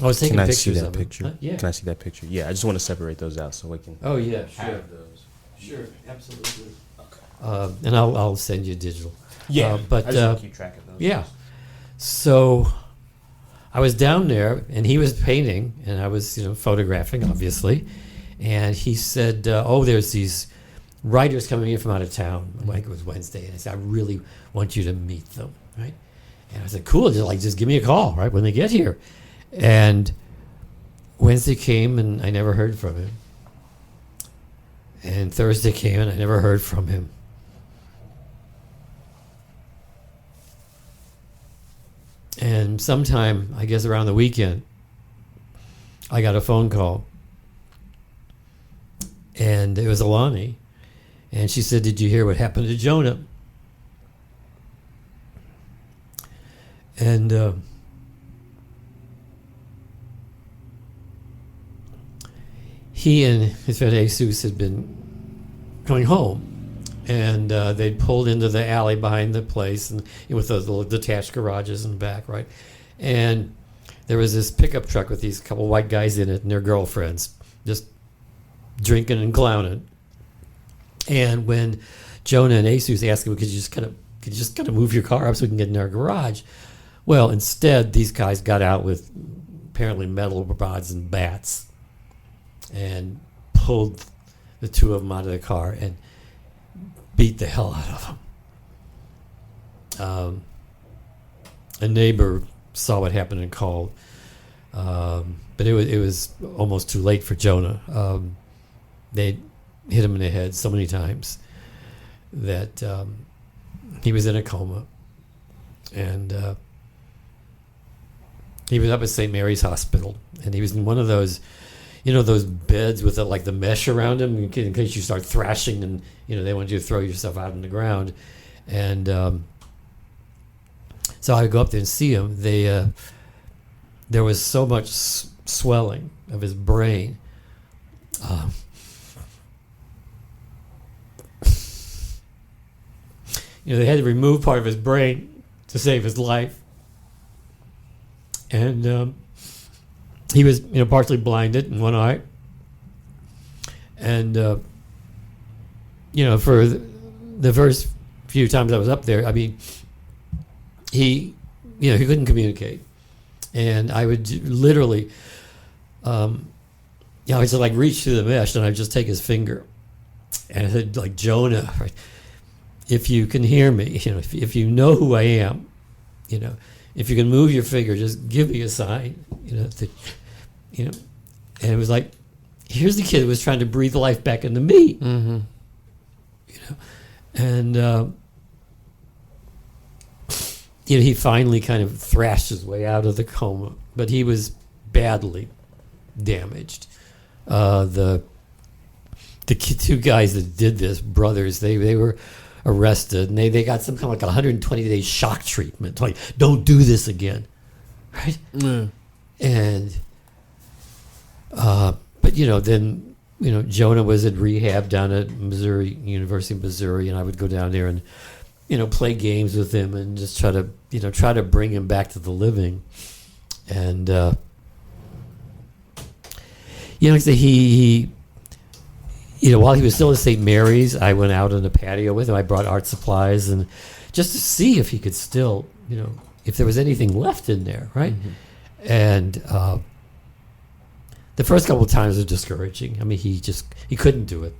was taking Can I pictures see that of picture? it. Yeah. Can I see that picture? Yeah, I just want to separate those out so we can Oh yeah, sure. have those. Sure, absolutely. And I'll send you digital. Yeah, but I just want to keep track of those. yeah. So I was down there, and he was painting, and I was photographing, obviously. And he said, "Oh, there's these writers coming in from out of town." I think it was Wednesday, and I said, "I really want you to meet them, right?" And I said, "Cool, just give me a call, right, when they get here." And Wednesday came, and I never heard from him. And Thursday came, and I never heard from him. And sometime, I guess around the weekend, I got a phone call. And it was Alani. And she said, "Did you hear what happened to Jonah?" And he and his friend Jesus had been coming home. And they'd pulled into the alley behind the place, and with those little detached garages in the back, right? And there was this pickup truck with these couple white guys in it and their girlfriends, just drinking and clowning. And when Jonah and Jesus asked him, could you just kind of move your car up so we can get in our garage? Well, instead, these guys got out with apparently metal rods and bats and pulled the two of them out of the car and beat the hell out of them. A neighbor saw what happened and called, but it was almost too late for Jonah. They hit him in the head so many times that he was in a coma, and he was up at St. Mary's Hospital, and he was in one of those, those beds with the mesh around him in case you start thrashing and they want you to throw yourself out on the ground. And so I would go up there and see him. There was so much swelling of his brain. They had to remove part of his brain to save his life. And he was, partially blinded in one eye. And, for the first few times I was up there, he couldn't communicate. And I would literally, I would just reach through the mesh and I'd just take his finger. And I said, Jonah, right, if you can hear me, if you know who I am, if you can move your finger, just give me a sign, and it was here's the kid who was trying to breathe life back into me, and he finally kind of thrashed his way out of the coma, but he was badly damaged. The the two guys that did this, brothers, they were arrested, and they got some kind of like 120-day shock treatment. Like, don't do this again, right? And but then Jonah was at rehab down at University of Missouri, and I would go down there and play games with him and just try to bring him back to the living. And he while he was still at St. Mary's, I went out on the patio with him. I brought art supplies and just to see if he could still, if there was anything left in there, right? Mm-hmm. And the first couple of times were discouraging. I mean, he couldn't do it.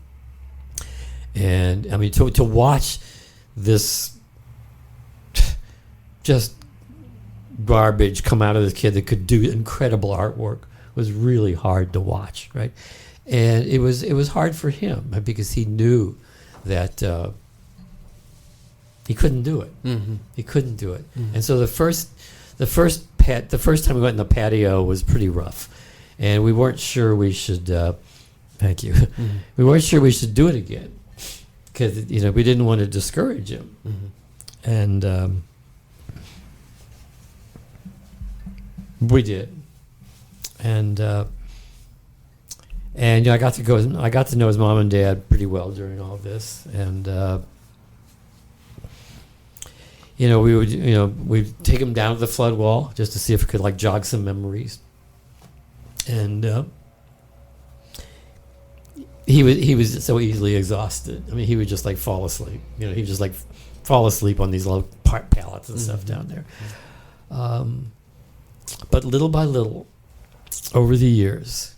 And I mean, to watch this just garbage come out of this kid that could do incredible artwork was really hard to watch, right? And it was hard for him because he knew that he couldn't do it. Mm-hmm. He couldn't do it. Mm-hmm. And so the first time we went in the patio was pretty rough, and we weren't sure we should. Thank you. Mm-hmm. We weren't sure we should do it again because we didn't want to discourage him. Mm-hmm. And we did. And I got to know his mom and dad pretty well during all of this, and we'd take him down to the flood wall just to see if it could jog some memories, and he was so easily exhausted. I mean, he would just fall asleep. He would just fall asleep on these little pallets and stuff down there. But little by little, over the years,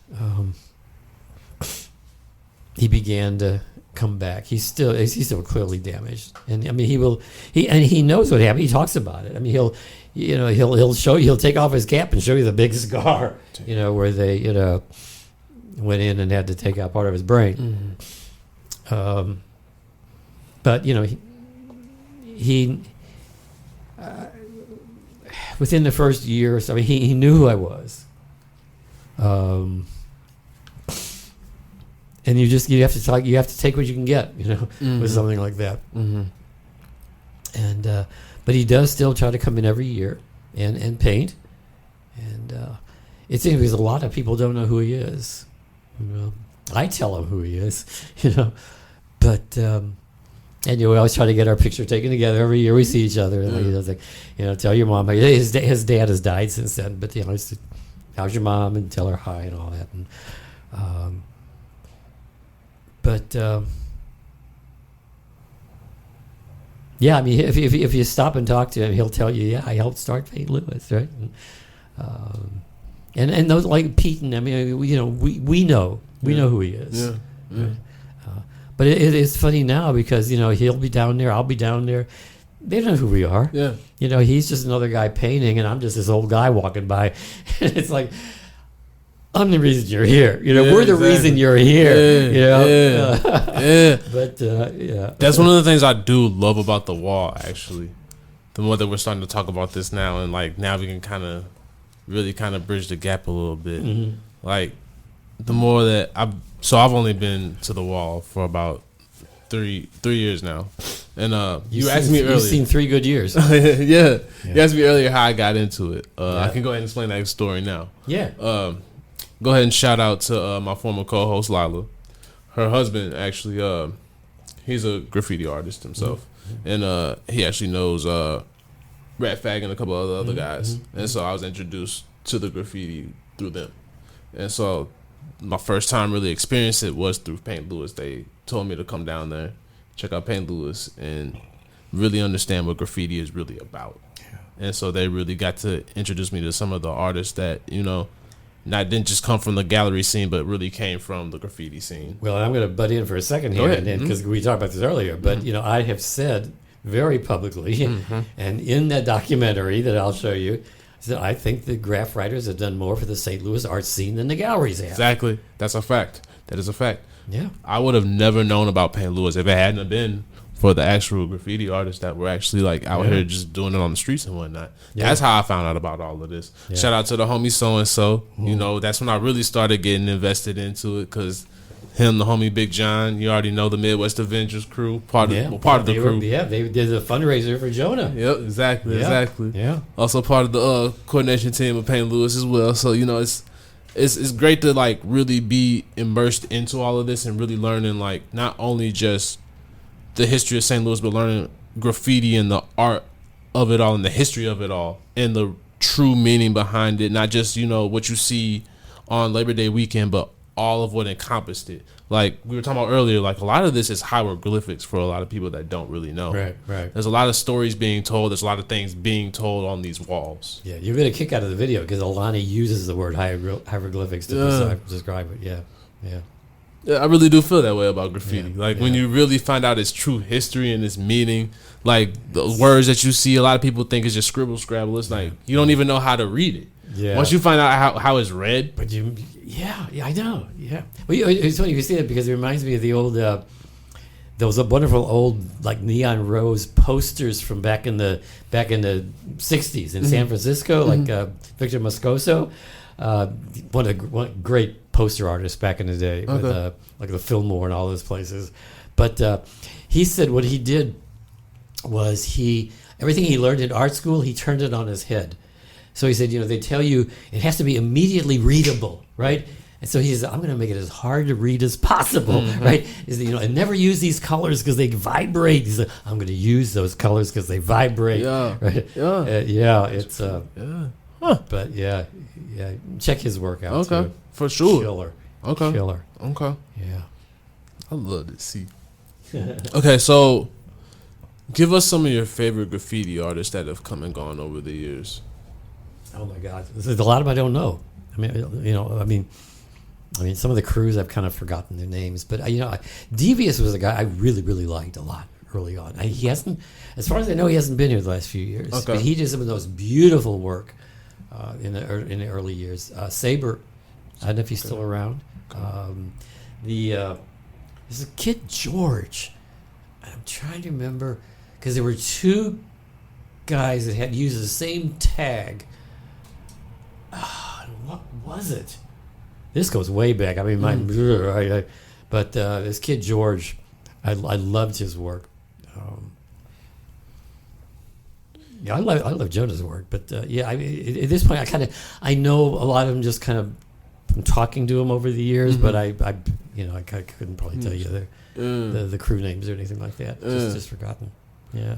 he began to come back. He's still clearly damaged, and I mean he knows what happened. He talks about it. I mean he'll take off his cap and show you the big scar, where they went in and had to take out part of his brain. Mm-hmm. But he within the first year or so, I mean, he knew who I was. And you have to take what you can get, mm-hmm. with something like that. Mm-hmm. And but he does still try to come in every year and paint. And it's because a lot of people don't know who he is. I tell him who he is, but and we always try to get our picture taken together every year. We see each other, and tell your mom. His dad has died since then, but how's your mom, and tell her hi and all that. And yeah, I mean, if you stop and talk to him, he'll tell you, I helped start St. Louis, right? And those like Pete and I mean, we know who he is. Yeah. Yeah. Right? But it's funny now because he'll be down there, I'll be down there. They don't know who we are. Yeah. He's just another guy painting, and I'm just this old guy walking by. And it's like, I'm the reason you're here. We're the reason you're here. Yeah. But yeah. That's one of the things I do love about the wall. Actually, the more that we're starting to talk about this now, and now we can really bridge the gap a little bit. Mm-hmm. The more that I've only been to the wall for about 3 years now, and you asked me earlier. You've seen 3 good years. Yeah. You asked me earlier how I got into it. I can go ahead and explain that story now. Yeah. Go ahead and shout out to my former co-host Lila. Her husband actually, he's a graffiti artist himself, mm-hmm. and he actually knows Rat Fag and a couple of other guys, mm-hmm. and so I was introduced to the graffiti through them, and so my first time really experienced it was through Paint Louis. They told me to come down there, check out Paint Louis, and really understand what graffiti is really about. Yeah. And so they really got to introduce me to some of the artists that didn't just come from the gallery scene, but really came from the graffiti scene. Well, I'm going to butt in for a second here, because mm-hmm. we talked about this earlier. But mm-hmm. I have said very publicly, mm-hmm. and in that documentary that I'll show you, that I think the graph writers have done more for the St. Louis art scene than the galleries have. Exactly, that's a fact. That is a fact. Yeah, I would have never known about Paint Louis if it hadn't been for the actual graffiti artists that were actually out here just doing it on the streets and whatnot. Yeah. That's how I found out about all of this. Yeah. Shout out to the homie so-and-so. Mm-hmm. That's when I really started getting invested into it, because him, the homie Big John. You already know the Midwest Avengers crew, part of the crew. They did a fundraiser for Jonah. Yep, exactly. Yeah. Also part of the coordination team of Payne Lewis as well. So it's great to like really be immersed into all of this and really learning like not only just the history of St. Louis, but learning graffiti and the art of it all and the history of it all and the true meaning behind it. Not just what you see on Labor Day weekend, but all of what encompassed it. Like we were talking about earlier, like a lot of this is hieroglyphics for a lot of people that don't really know. Right. There's a lot of stories being told. There's a lot of things being told on these walls. Yeah, you're going to kick out of the video because Alani uses the word hieroglyphics to describe it. Yeah. Yeah, I really do feel that way about graffiti. When you really find out its true history and its meaning, like the words that you see, a lot of people think it's just scribble scrabble. It's like you don't even know how to read it. Yeah. Once you find out how it's read. But I know. Yeah. Well, it's funny you say that because it reminds me of the old. There was a wonderful old like neon rose posters from back in the 60s in San Francisco, like Victor Moscoso, one great poster artist back in the day, with like the Fillmore and all those places. But he said what he did was everything he learned in art school, he turned it on his head. So he said, they tell you it has to be immediately readable, right? And so he said, I'm going to make it as hard to read as possible, right? He said, and never use these colors because they vibrate. He said, I'm going to use those colors because they vibrate. Yeah, right? It's But check his work out. Okay, too. for sure. Killer. Okay. Yeah. I love to see. Okay, so give us some of your favorite graffiti artists that have come and gone over the years. Oh my God, there's a lot of them I don't know. I mean, some of the crews I've kind of forgotten their names, but Devious was a guy I really, really liked a lot early on. He hasn't, as far as I know, he hasn't been here the last few years. Okay. But he did some of those beautiful work in the early years. Saber, I don't know if he's still around. There's a kid George. I'm trying to remember because there were two guys that had used the same tag. What was it? This goes way back. I mean, but this kid George, I loved his work. I love Jonah's work, but at this point, I know a lot of them just kind of from talking to him over the years, but I couldn't probably tell you the crew names or anything like that. Just forgotten. Yeah.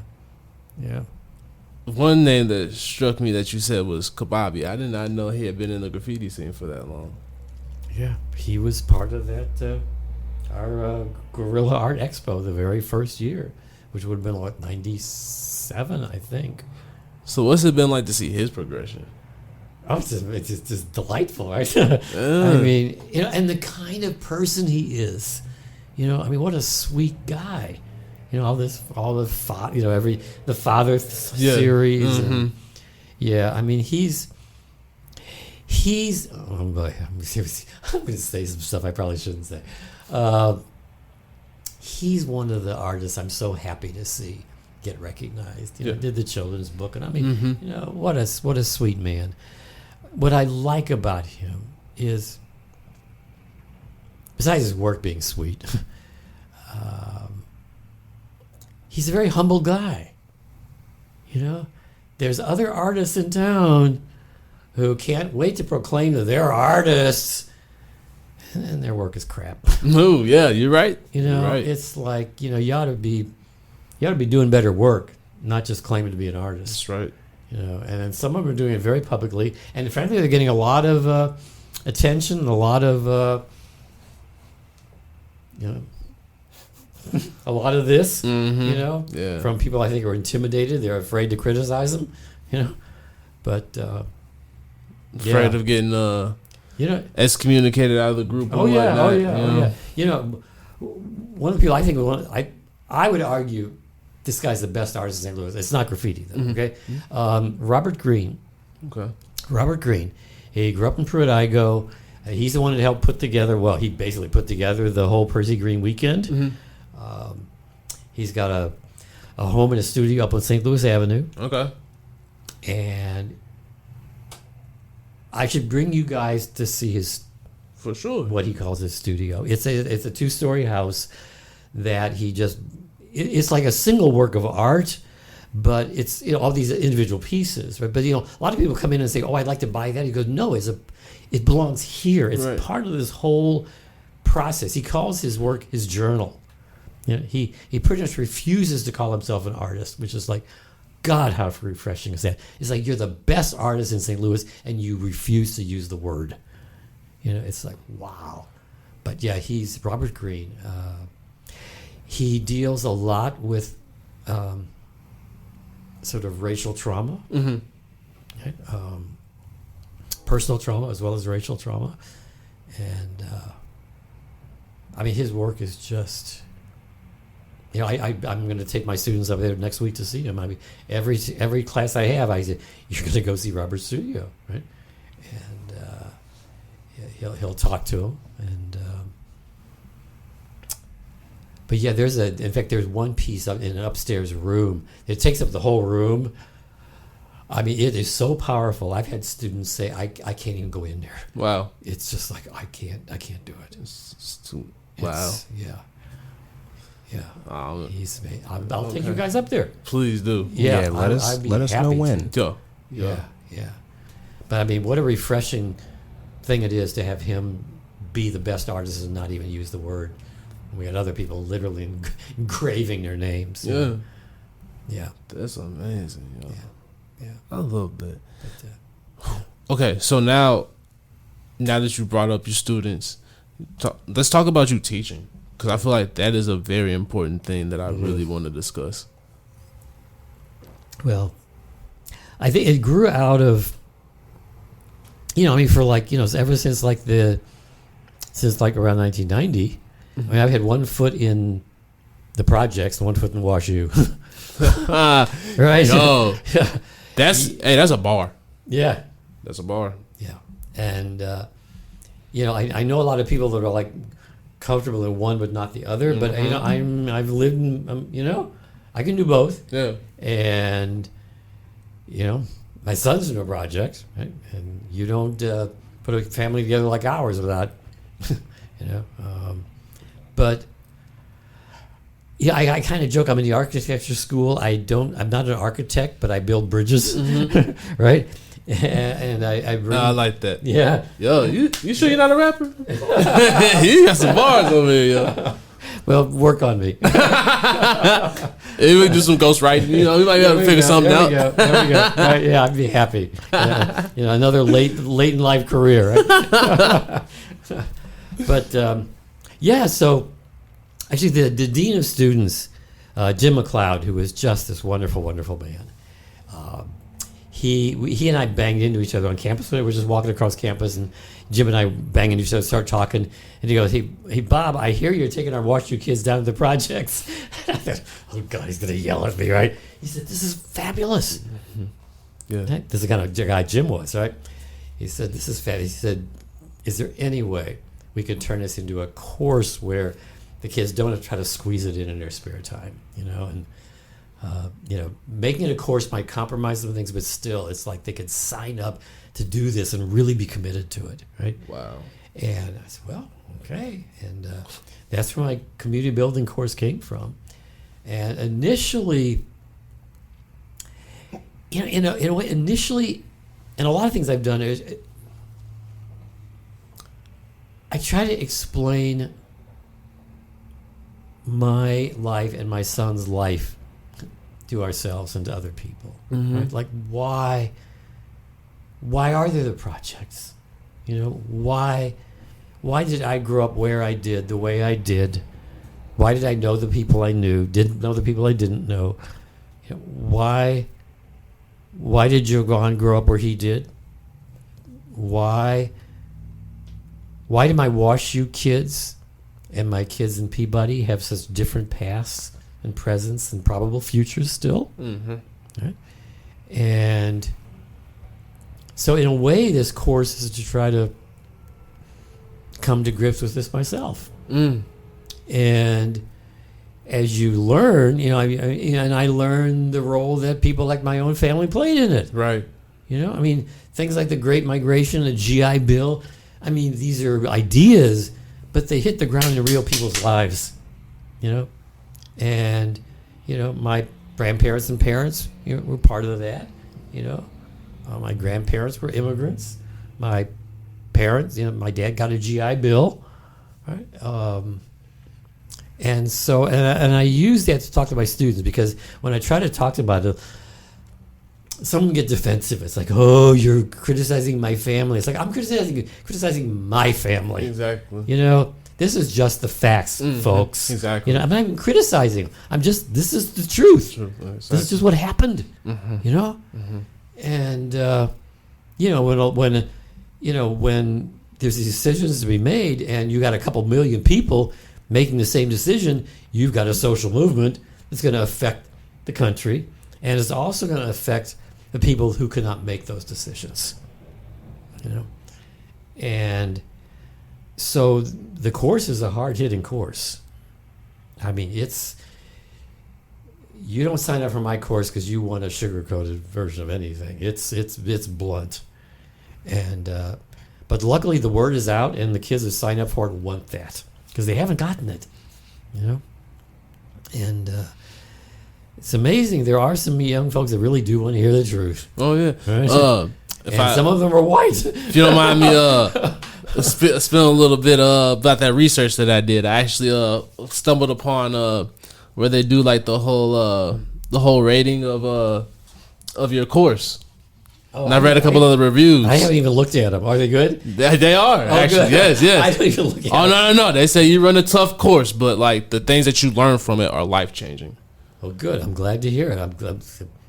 One name that struck me that you said was Kababi. I did not know he had been in the graffiti scene for that long. Yeah, he was part of that our Guerrilla Art Expo the very first year, which would have been 97, I think. So what's it been like to see his progression? Oh, it's just delightful, right? I mean, and the kind of person he is, what a sweet guy. The father series. And, I mean, he's. Oh boy, I'm going to say some stuff I probably shouldn't say. He's one of the artists I'm so happy to see get recognized. Did the children's book, and I mean, what a sweet man. What I like about him is, besides his work being sweet, he's a very humble guy. There's other artists in town who can't wait to proclaim that they're artists, and their work is crap. Oh, yeah, you're right. You're right. It's like you ought to be doing better work, not just claiming to be an artist. That's right. And then some of them are doing it very publicly, and frankly, they're getting a lot of attention, a lot of a lot of this, from people I think are intimidated. They're afraid to criticize them, but afraid of getting excommunicated out of the group. Oh yeah. One of the people I think I would argue this guy's the best artist in St. Louis. It's not graffiti though. Okay, Robert Green. Okay, Robert Green. He grew up in Pruitt-Igoe. He's the one that helped put together. Well, he basically put together the whole Percy Green weekend. He's got a home and a studio up on St. Louis Avenue. Okay, and I should bring you guys to see his For sure. what he calls his studio. It's a 2-story house that he just, it's like a single work of art, but it's, you know, all these individual pieces, right? But, you know, a lot of people come in and say, oh, I'd like to buy that. He goes, no, it belongs here. It's Right. part of this whole process. He calls his work his journal. You know, he pretty much refuses to call himself an artist, which is like, God, how refreshing is that? It's like you're the best artist in St. Louis, and you refuse to use the word. You know, it's like, wow. But yeah, he's Robert Greene. He deals a lot with sort of racial trauma, right? Personal trauma as well as racial trauma. And I mean, his work is just, you know, I'm going to take my students up there next week to see him. I mean, every class I have, I say, you're going to go see Robert's studio, right? And he'll talk to him. And but yeah, in fact, there's one piece in an upstairs room. It takes up the whole room. I mean, it is so powerful. I've had students say, I can't even go in there. Wow. It's just like, I can't do it. It's too, wow. Yeah. Um, I'll take you guys up there. Please do. Yeah, let us know when. Yeah. Yeah. But I mean, what a refreshing thing it is to have him be the best artist and not even use the word. We had other people literally engraving their names. Yeah. Yeah. That's amazing. Yo. Yeah. I love that. But, Okay, so now that you brought up your students, let's talk about you teaching, because I feel like that is a very important thing that I really want to discuss. well, I think it grew out of, you know, I mean, for like, you know, ever since like around 1990, I mean, I've had one foot in the projects and one foot in WashU. Right? Yo, that's a bar. Yeah. That's a bar. Yeah. And, you know, I know a lot of people that are like comfortable in one but not the other, but, you know, I've lived in, you know, I can do both. Yeah. And, you know, my son's in a project, right? And you don't put a family together like ours without, you know. But yeah, I kind of joke. I'm in the architecture school. I'm not an architect, but I build bridges, right? And I bring. I like that. Yeah. Yo, you sure you're not a rapper? You got some bars over here, yo. Well, work on me. Maybe we do some ghost writing. You know, we might be able to figure something out. There we go. Right, yeah, I'd be happy. You know, another late in life career. Right? But yeah, so actually, the dean of students, Jim McLeod, who was just this wonderful, wonderful man. He and I banged into each other on campus. We were just walking across campus, and Jim and I banged into each other, start talking, and he goes, "Hey, Bob, I hear you're taking our WashU kids down to the projects." I thought, oh God, he's gonna yell at me, right? He said, "This is fabulous." Yeah. Right? This is the kind of guy Jim was, right? He said, "This is fabulous." He said, "Is there any way we could turn this into a course where the kids don't have to try to squeeze it in their spare time, you know?" And you know, making it a course might compromise some things, but still, it's like they could sign up to do this and really be committed to it, right? Wow. And I said, well, okay. And that's where my community building course came from. And initially, you know, in a way, initially, and a lot of things I've done is I try to explain my life and my son's life to ourselves and to other people. Right? Like, why are there the projects? You know, why did I grow up where I did, the way I did? Why did I know the people I knew, didn't know the people I didn't know? You know, why did Jovan grow up where he did? Why did my WashU kids and my kids in Peabody have such different pasts and presence and probable futures still? Right? And so in a way, this course is to try to come to grips with this myself. And as you learn, you know, and I learned the role that people like my own family played in it. Right. You know, I mean, things like the Great Migration, the GI Bill. I mean, these are ideas, but they hit the ground in real people's lives, you know? And, you know, my grandparents and parents, you know, were part of that, you know? My grandparents were immigrants. My parents, you know, my dad got a GI Bill, right? And so, and I use that to talk to my students, because when I try to talk about it, someone get defensive. It's like, oh, you're criticizing my family. It's like, I'm criticizing my family. Exactly. You know, this is just the facts, folks. Exactly. You know, I'm not even criticizing. This is the truth. Exactly. This is just what happened. You know, and you know, when there's these decisions to be made, and you got a couple million people making the same decision, you've got a social movement that's going to affect the country, and it's also going to affect the people who cannot make those decisions. You know, and so the course is a hard-hitting course. I mean, you don't sign up for my course because you want a sugar-coated version of anything. It's blunt, and but luckily the word is out, and the kids who sign up for it want that, because they haven't gotten it, you know. And it's amazing. There are some young folks that really do want to hear the truth. Oh yeah. Right? And some of them are white. If you don't mind me spilling a little bit about that research that I did, I actually stumbled upon where they do like the whole rating of your course. Oh, and I read a couple other reviews. I haven't even looked at them. Are they good? They are, actually. Good. Yes. I don't even look at them. No. They say you run a tough course, but like the things that you learn from it are life changing. Well, good. I'm glad to hear it.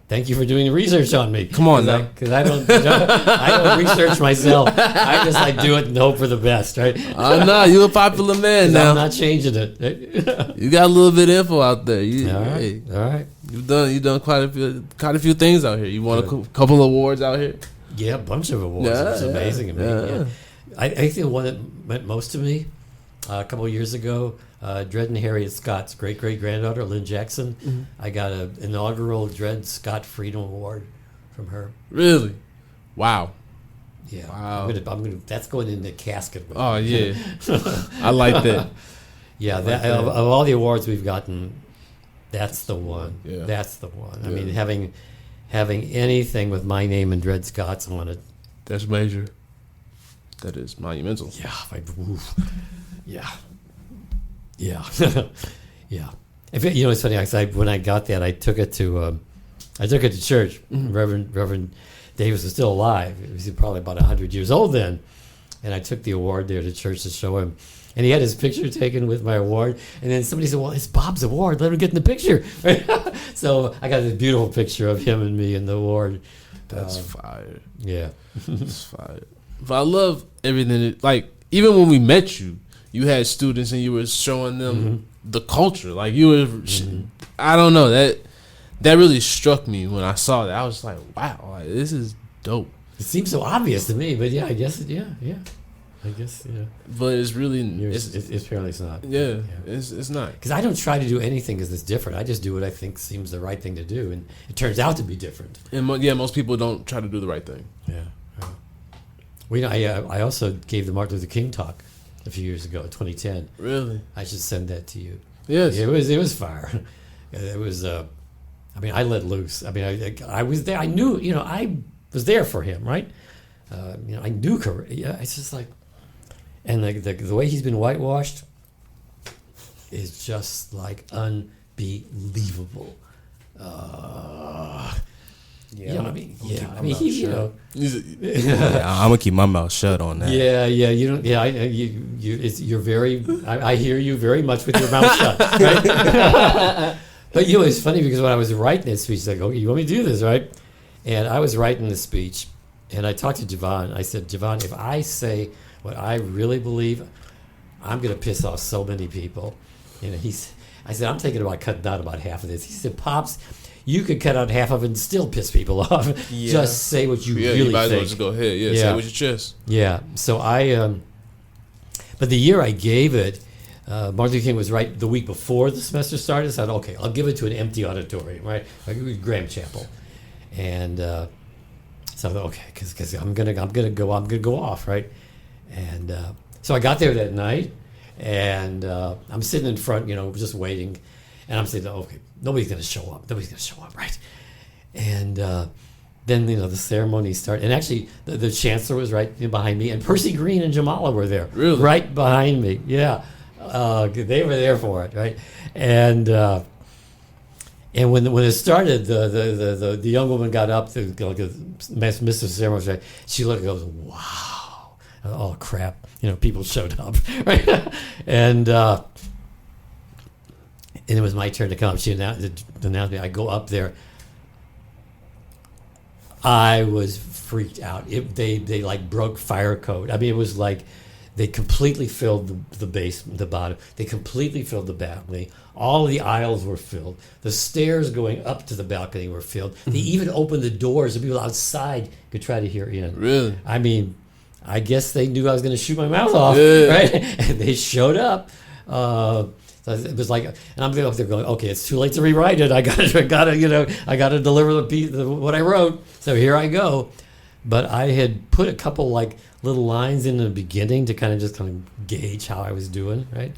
Thank you for doing the research on me. Come on now. Because I don't research myself. I just do it and hope for the best, right? No, you're a popular man now. I'm not changing it. You got a little bit of info out there. All right. You've done quite a few things out here. You won a couple of awards out here. Yeah, a bunch of awards. It's amazing. I think the one that meant most to me a couple of years ago, Dred and Harriet Scott's great-great-granddaughter, Lynn Jackson. I got an inaugural Dred Scott Freedom Award from her. Really? Wow. Yeah. Wow. I'm gonna. That's going in the casket. Oh yeah. I like that. Yeah. Of all the awards we've gotten, that's the one. Yeah. That's the one. I mean, having anything with my name and Dred Scott's on it. That's major. That is monumental. Yeah. Yeah. Yeah. Yeah. It's funny. When I got that, I took it to church. Reverend Davis was still alive. He was probably about 100 years old then, and I took the award there to church to show him. And he had his picture taken with my award. And then somebody said, "Well, it's Bob's award. Let him get in the picture." So I got this beautiful picture of him and me in the award. That's fire. Yeah. That's fire. But I love everything. Like, even when we met you, you had students and you were showing them the culture. Like, you were, I don't know, that really struck me when I saw that. I was like, wow, like, this is dope. It seems so obvious to me, but yeah, I guess, yeah. I guess, yeah. But it's really, apparently it's not. Yeah. It's not. Because I don't try to do anything that's different. I just do what I think seems the right thing to do, and it turns out to be different. And most people don't try to do the right thing. Yeah. Well, I also gave the Martin Luther King talk a few years ago, 2010. Really? I should send that to you. Yes. It was fire. It was. I I let loose. I was there. I knew. I was there for him, right? I knew. Yeah, it's just like, and the way he's been whitewashed is just like unbelievable. Yeah, I'm gonna keep my mouth shut on that. You're very. I hear you very much with your mouth shut, right? But it's funny because when I was writing that speech, like, okay, you want me to do this, right? And I was writing the speech, and I talked to Javon. I said, Javon, if I say what I really believe, I'm gonna piss off so many people. I said, I'm thinking about cutting out about half of this. He said, Pops, you could cut out half of it and still piss people off. Yeah. Just say what you really think. You might as well just go ahead. Yeah, say it with your chest. Yeah. So but the year I gave it, Martin Luther King was right the week before the semester started. So I said, okay, I'll give it to an empty auditorium, right? Like Graham Chapel. And so I thought, okay, because I'm gonna go off, right? And so I got there that night, and I'm sitting in front, just waiting. And I'm saying, okay, nobody's going to show up. Nobody's going to show up, right? And then, the ceremony started. And actually, the chancellor was right behind me. And Percy Green and Jamala were there. Really? Right behind me. Yeah. They were there for it, right? And when it started, the young woman got up, Mr. Ceremony, right? She looked and goes, wow. Oh, crap. People showed up, right? And it was my turn to come up. She announced me. I go up there. I was freaked out. They like broke fire code. I mean, it was like they completely filled the basement, the bottom. They completely filled the balcony. All the aisles were filled. The stairs going up to the balcony were filled. They even opened the doors so people outside could try to hear in. Really? I mean, I guess they knew I was going to shoot my mouth off, right? And they showed up. So it was like, and I'm there going, okay, it's too late to rewrite it. I gotta deliver what I wrote. So here I go. But I had put a couple like little lines in the beginning to kind of gauge how I was doing, right?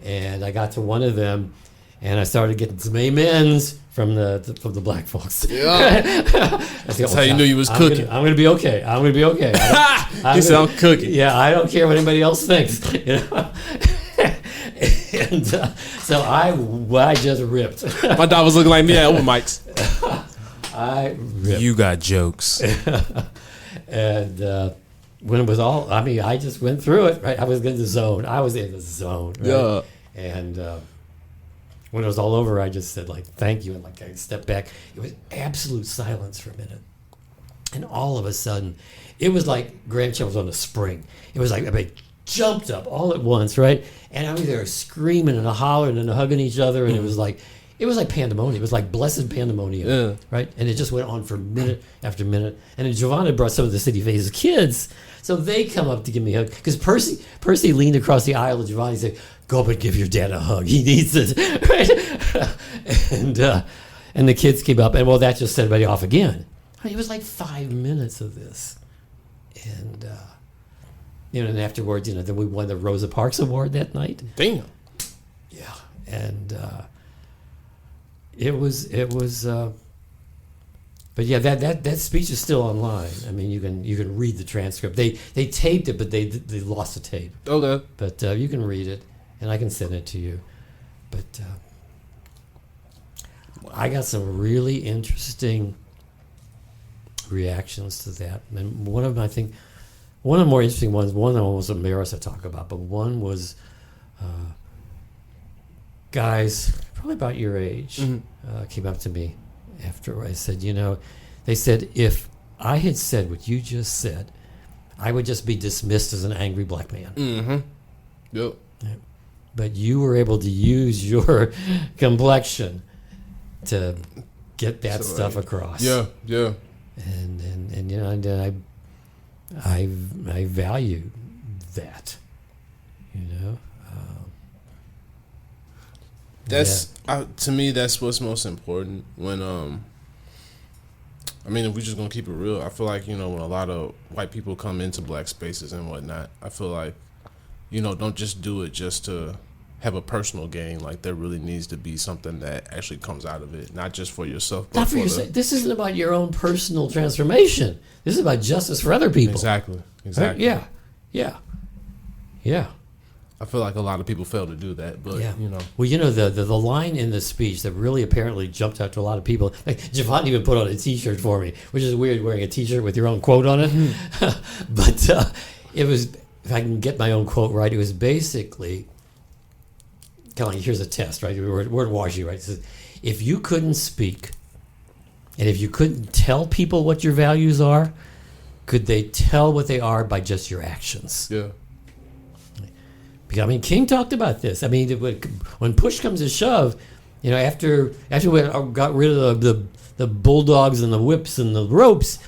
And I got to one of them, and I started getting some amens from the black folks. Yeah. That's how you knew you was cooking. I'm gonna be okay. I'm gonna be okay. You said I'm cooking. Yeah, I don't care what anybody else thinks. And so I just ripped. My dog was looking like me at open mics. I ripped. You got jokes. And when it was all, I mean, I just went through it, right? I was in the zone. Right? Yeah. And when it was all over, I just said, like, thank you. And, like, I stepped back. It was absolute silence for a minute. And all of a sudden, it was like Grandchild was on a spring. It was like everybody jumped up all at once, right? And I was there screaming and hollering and hugging each other. And it was like pandemonium. It was like blessed pandemonium, right? And it just went on for minute after minute. And then Giovanna brought some of the City Faces kids. So they come up to give me a hug. Because Percy leaned across the aisle to Giovanna and said, go up and give your dad a hug. He needs it, right? And the kids came up. And, well, that just set everybody off again. I mean, it was like 5 minutes of this. And, and afterwards, then we won the Rosa Parks Award that night. Damn. Yeah. And it was but yeah, that speech is still online. I mean, you can read the transcript. They taped it, but they lost the tape. Okay. But you can read it, and I can send it to you. But I got some really interesting reactions to that. And one of them, I think, one of the more interesting ones, one I was embarrassed to talk about, but one was guys probably about your age came up to me after I said, they said, if I had said what you just said, I would just be dismissed as an angry black man. Mm-hmm. Yep. But you were able to use your complexion to get that stuff across. Yeah, yeah. And I value that. That's to me. That's what's most important. When I mean, if we're just gonna keep it real, I feel like when a lot of white people come into black spaces and whatnot, I feel like don't just do it just to have a personal gain. Like there really needs to be something that actually comes out of it, not just for yourself. But not for yourself. This isn't about your own personal transformation. This is about justice for other people. Exactly. Right? Yeah. I feel like a lot of people fail to do that, but Well, the line in the speech that really apparently jumped out to a lot of people. Like Giovanni even put on a T-shirt for me, which is weird wearing a T-shirt with your own quote on it. But it was, if I can get my own quote right, it was basically kind of like, here's a test, right? Word washy, right? It says, if you couldn't speak, and if you couldn't tell people what your values are, could they tell what they are by just your actions? Yeah. I mean, King talked about this. I mean, when push comes to shove, after we got rid of the bulldogs and the whips and the ropes,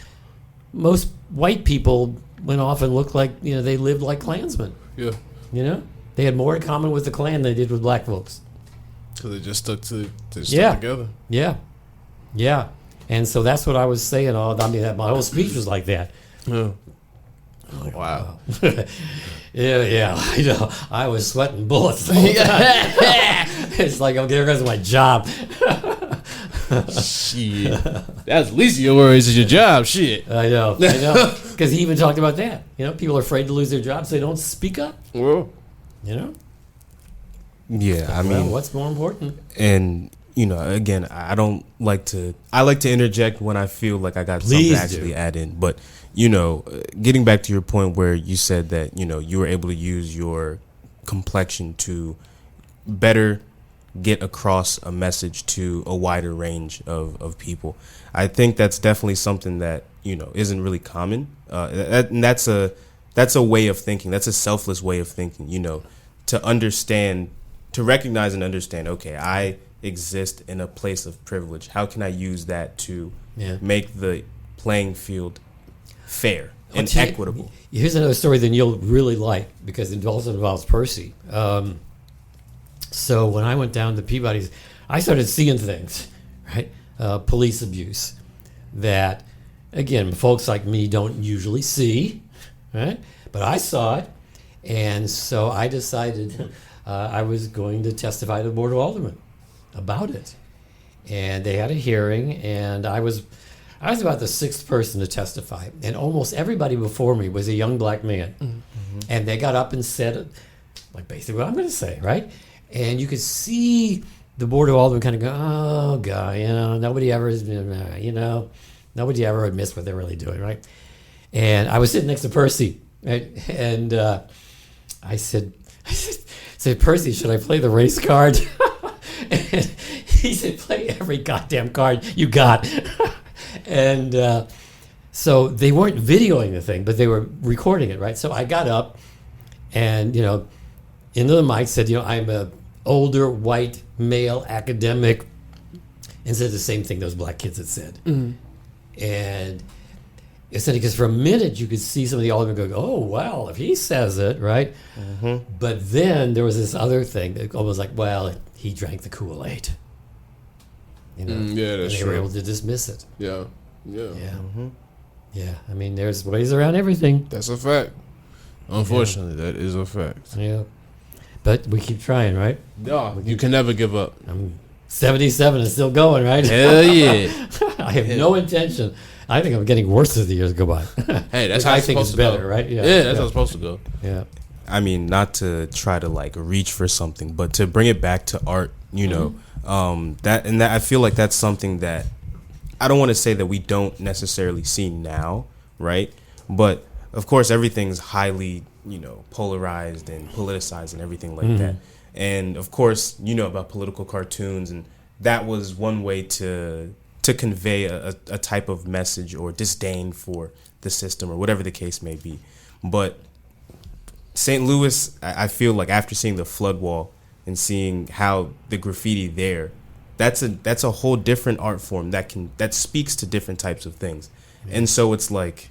most white people went off and looked like they lived like Klansmen. Yeah. They had more in common with the Klan than they did with black folks. So they just stuck together. Yeah. And so that's what I was saying. My whole speech was like that. Yeah. Wow. Yeah, I know. I was sweating bullets the whole time. It's like, okay, there goes my job. Shit. That's at least your worries is your job. Shit. I know. Because he even talked about that. People are afraid to lose their jobs, so they don't speak up. Well, Yeah, I mean, what's more important? And again, I like to interject when I feel like I got something to actually add in. But getting back to your point where you said that you were able to use your complexion to better get across a message to a wider range of people. I think that's definitely something that isn't really common. And that's a way of thinking. That's a selfless way of thinking. To understand, to recognize and understand. Okay, I exist in a place of privilege. How can I use that to make the playing field fair and equitable? Here's another story that you'll really like because it also involves Percy. So when I went down to Peabody's, I started seeing things, right? Police abuse that, again, folks like me don't usually see, right? But I saw it, and so I decided I was going to testify to the Board of Aldermen about it. And they had a hearing, and I was about the sixth person to testify, and almost everybody before me was a young black man. Mm-hmm. And they got up and said, like, basically what I'm going to say, right? And you could see the Board of Aldermen kind of go, oh, God, nobody ever admits what they're really doing, right? And I was sitting next to Percy, right? And I said, Percy, should I play the race card? And he said, play every goddamn card you got. And so they weren't videoing the thing, but they were recording it, right? So I got up and, into the mic said, I'm a older white male academic, and said the same thing those black kids had said. Mm-hmm. And it's funny because for a minute you could see some of the aldermen go, oh, well, if he says it, right? Mm-hmm. But then there was this other thing that almost like, well, he drank the Kool-Aid. Yeah, that's and they true. were able to dismiss it. Yeah. Mm-hmm. Yeah, I mean, there's ways around everything. That's a fact. Unfortunately, that is a fact. Yeah. But we keep trying, right? No, you can never give up. I'm 77 and still going, right? Hell yeah. I have no intention. I think I'm getting worse as the years go by. Hey, that's how I it's think supposed it's to better, go. right? Yeah, that's how it's supposed to go. Yeah. I mean, not to try to like reach for something, but to bring it back to art, that I feel like that's something that I don't want to say that we don't necessarily see now, right? But of course, everything's highly, polarized and politicized and everything like that. And of course, about political cartoons, and that was one way to convey a type of message or disdain for the system or whatever the case may be. But St. Louis, I feel like after seeing the flood wall and seeing how the graffiti there, that's a whole different art form that speaks to different types of things. And so it's like,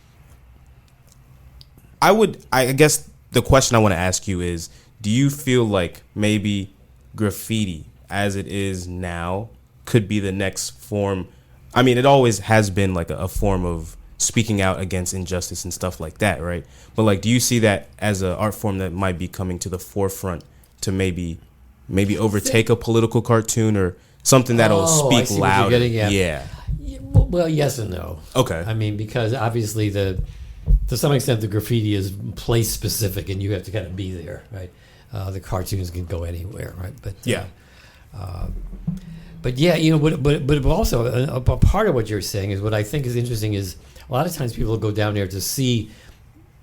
I guess the question I want to ask you is, do you feel like maybe graffiti as it is now could be the next form? I mean, it always has been like a form of speaking out against injustice and stuff like that, right? But like, do you see that as an art form that might be coming to the forefront to maybe overtake a political cartoon or something that'll speak loud? Yeah. Well, yes and no. Okay. I mean, because obviously to some extent the graffiti is place specific and you have to kind of be there, right? The cartoons can go anywhere, right? But yeah. But yeah, but also a part of what you're saying is what I think is interesting is a lot of times people go down there to see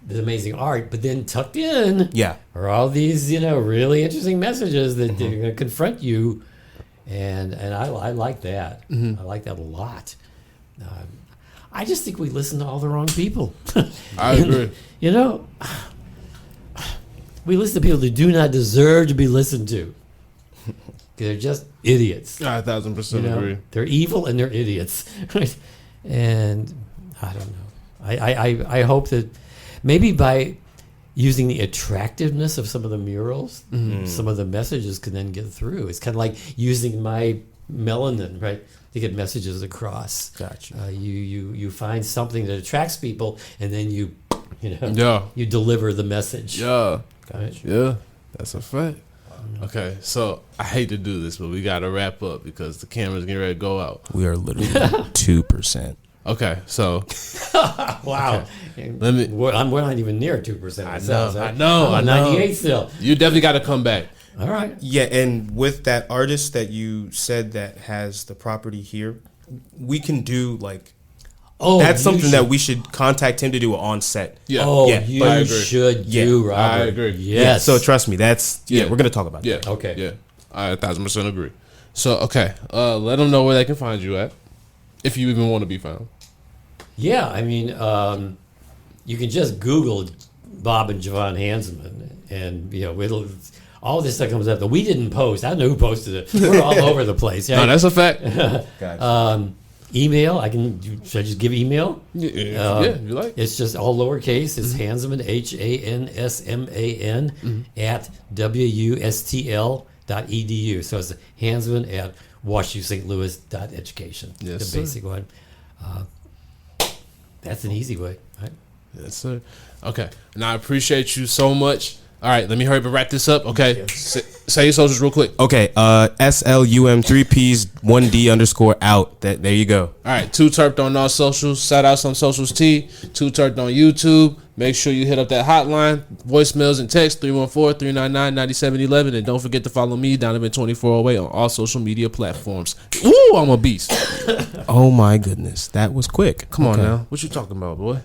the amazing art, but then tucked in are all these, really interesting messages that they're going to confront you. And I like that. I like that a lot. I just think we listen to all the wrong people. I agree. We listen to people that do not deserve to be listened to. They're just idiots. I 1,000% agree. They're evil and they're idiots. And I don't know. I hope that maybe by using the attractiveness of some of the murals, some of the messages can then get through. It's kind of like using my melanin, right, to get messages across. Gotcha. You find something that attracts people, and then you You know, Yeah. you deliver the message. Yeah. Right? Yeah. That's a fact. Okay, so I hate to do this, but we got to wrap up because the camera's getting ready to go out. We are literally 2%. Okay, so Wow. Let me- We're not even near 2%. I ourselves, know, I'm I at know. 98 still. you definitely got to come back. All right. Yeah, and with that artist that you said that has the property here, we can do like Oh, that's you something should- that we should contact him to do on set. Yeah. Oh, Yeah, you I agree. should Yeah, do, Robert. I agree. Yes. Yeah, so trust me, that's Yeah. we're gonna talk about Yeah. that. Okay. Yeah. I 1,000% agree. So, okay, let them know where they can find you at, if you even want to be found. Yeah, I mean, you can just Google Bob and Javon Hansman, and it'll all this stuff comes up that we didn't post. I don't know who posted it. We're all over the place. No, Right? that's a fact. Gotcha. Email. Should I just give email? Yeah, if you like. It's just all lowercase. It's Hansman, Hansman at wustl.edu. So it's Hansman at washustlouis.education. Yes, the sir. basic one. That's an easy way, right? Yes, sir. Okay, and I appreciate you so much. All right, let me hurry up and wrap this up. Okay, say your socials real quick. Okay, SLUM3Ps 1D_ out. There you go. All right, Too Terped on all socials. Shout out some socials T. Too Terped on YouTube. Make sure you hit up that hotline, voicemails and text 314-399-9711, and don't forget to follow me, Donovan 2408, on all social media platforms. Ooh, I'm a beast. Oh my goodness, that was quick. Come on Okay. now, what you talking about, boy?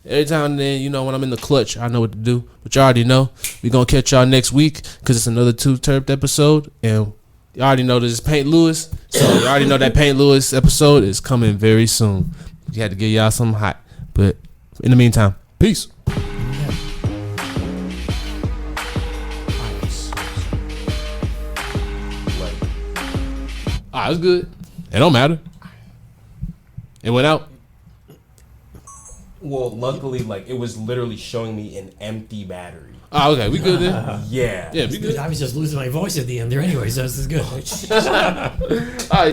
Every time and then, when I'm in the clutch, I know what to do. But you already know. We gonna catch y'all next week because it's another Too Terped episode, and you already know this is Paint Lewis, so you already know that Paint Lewis episode is coming very soon. We had to give y'all something hot, but in the meantime, peace. Ah, it's good. It don't matter. It went out. Well, luckily, it was literally showing me an empty battery. Ah, okay, we good then. Yeah. Yeah, we good. I was just losing my voice at the end there anyway, so this is good. All right.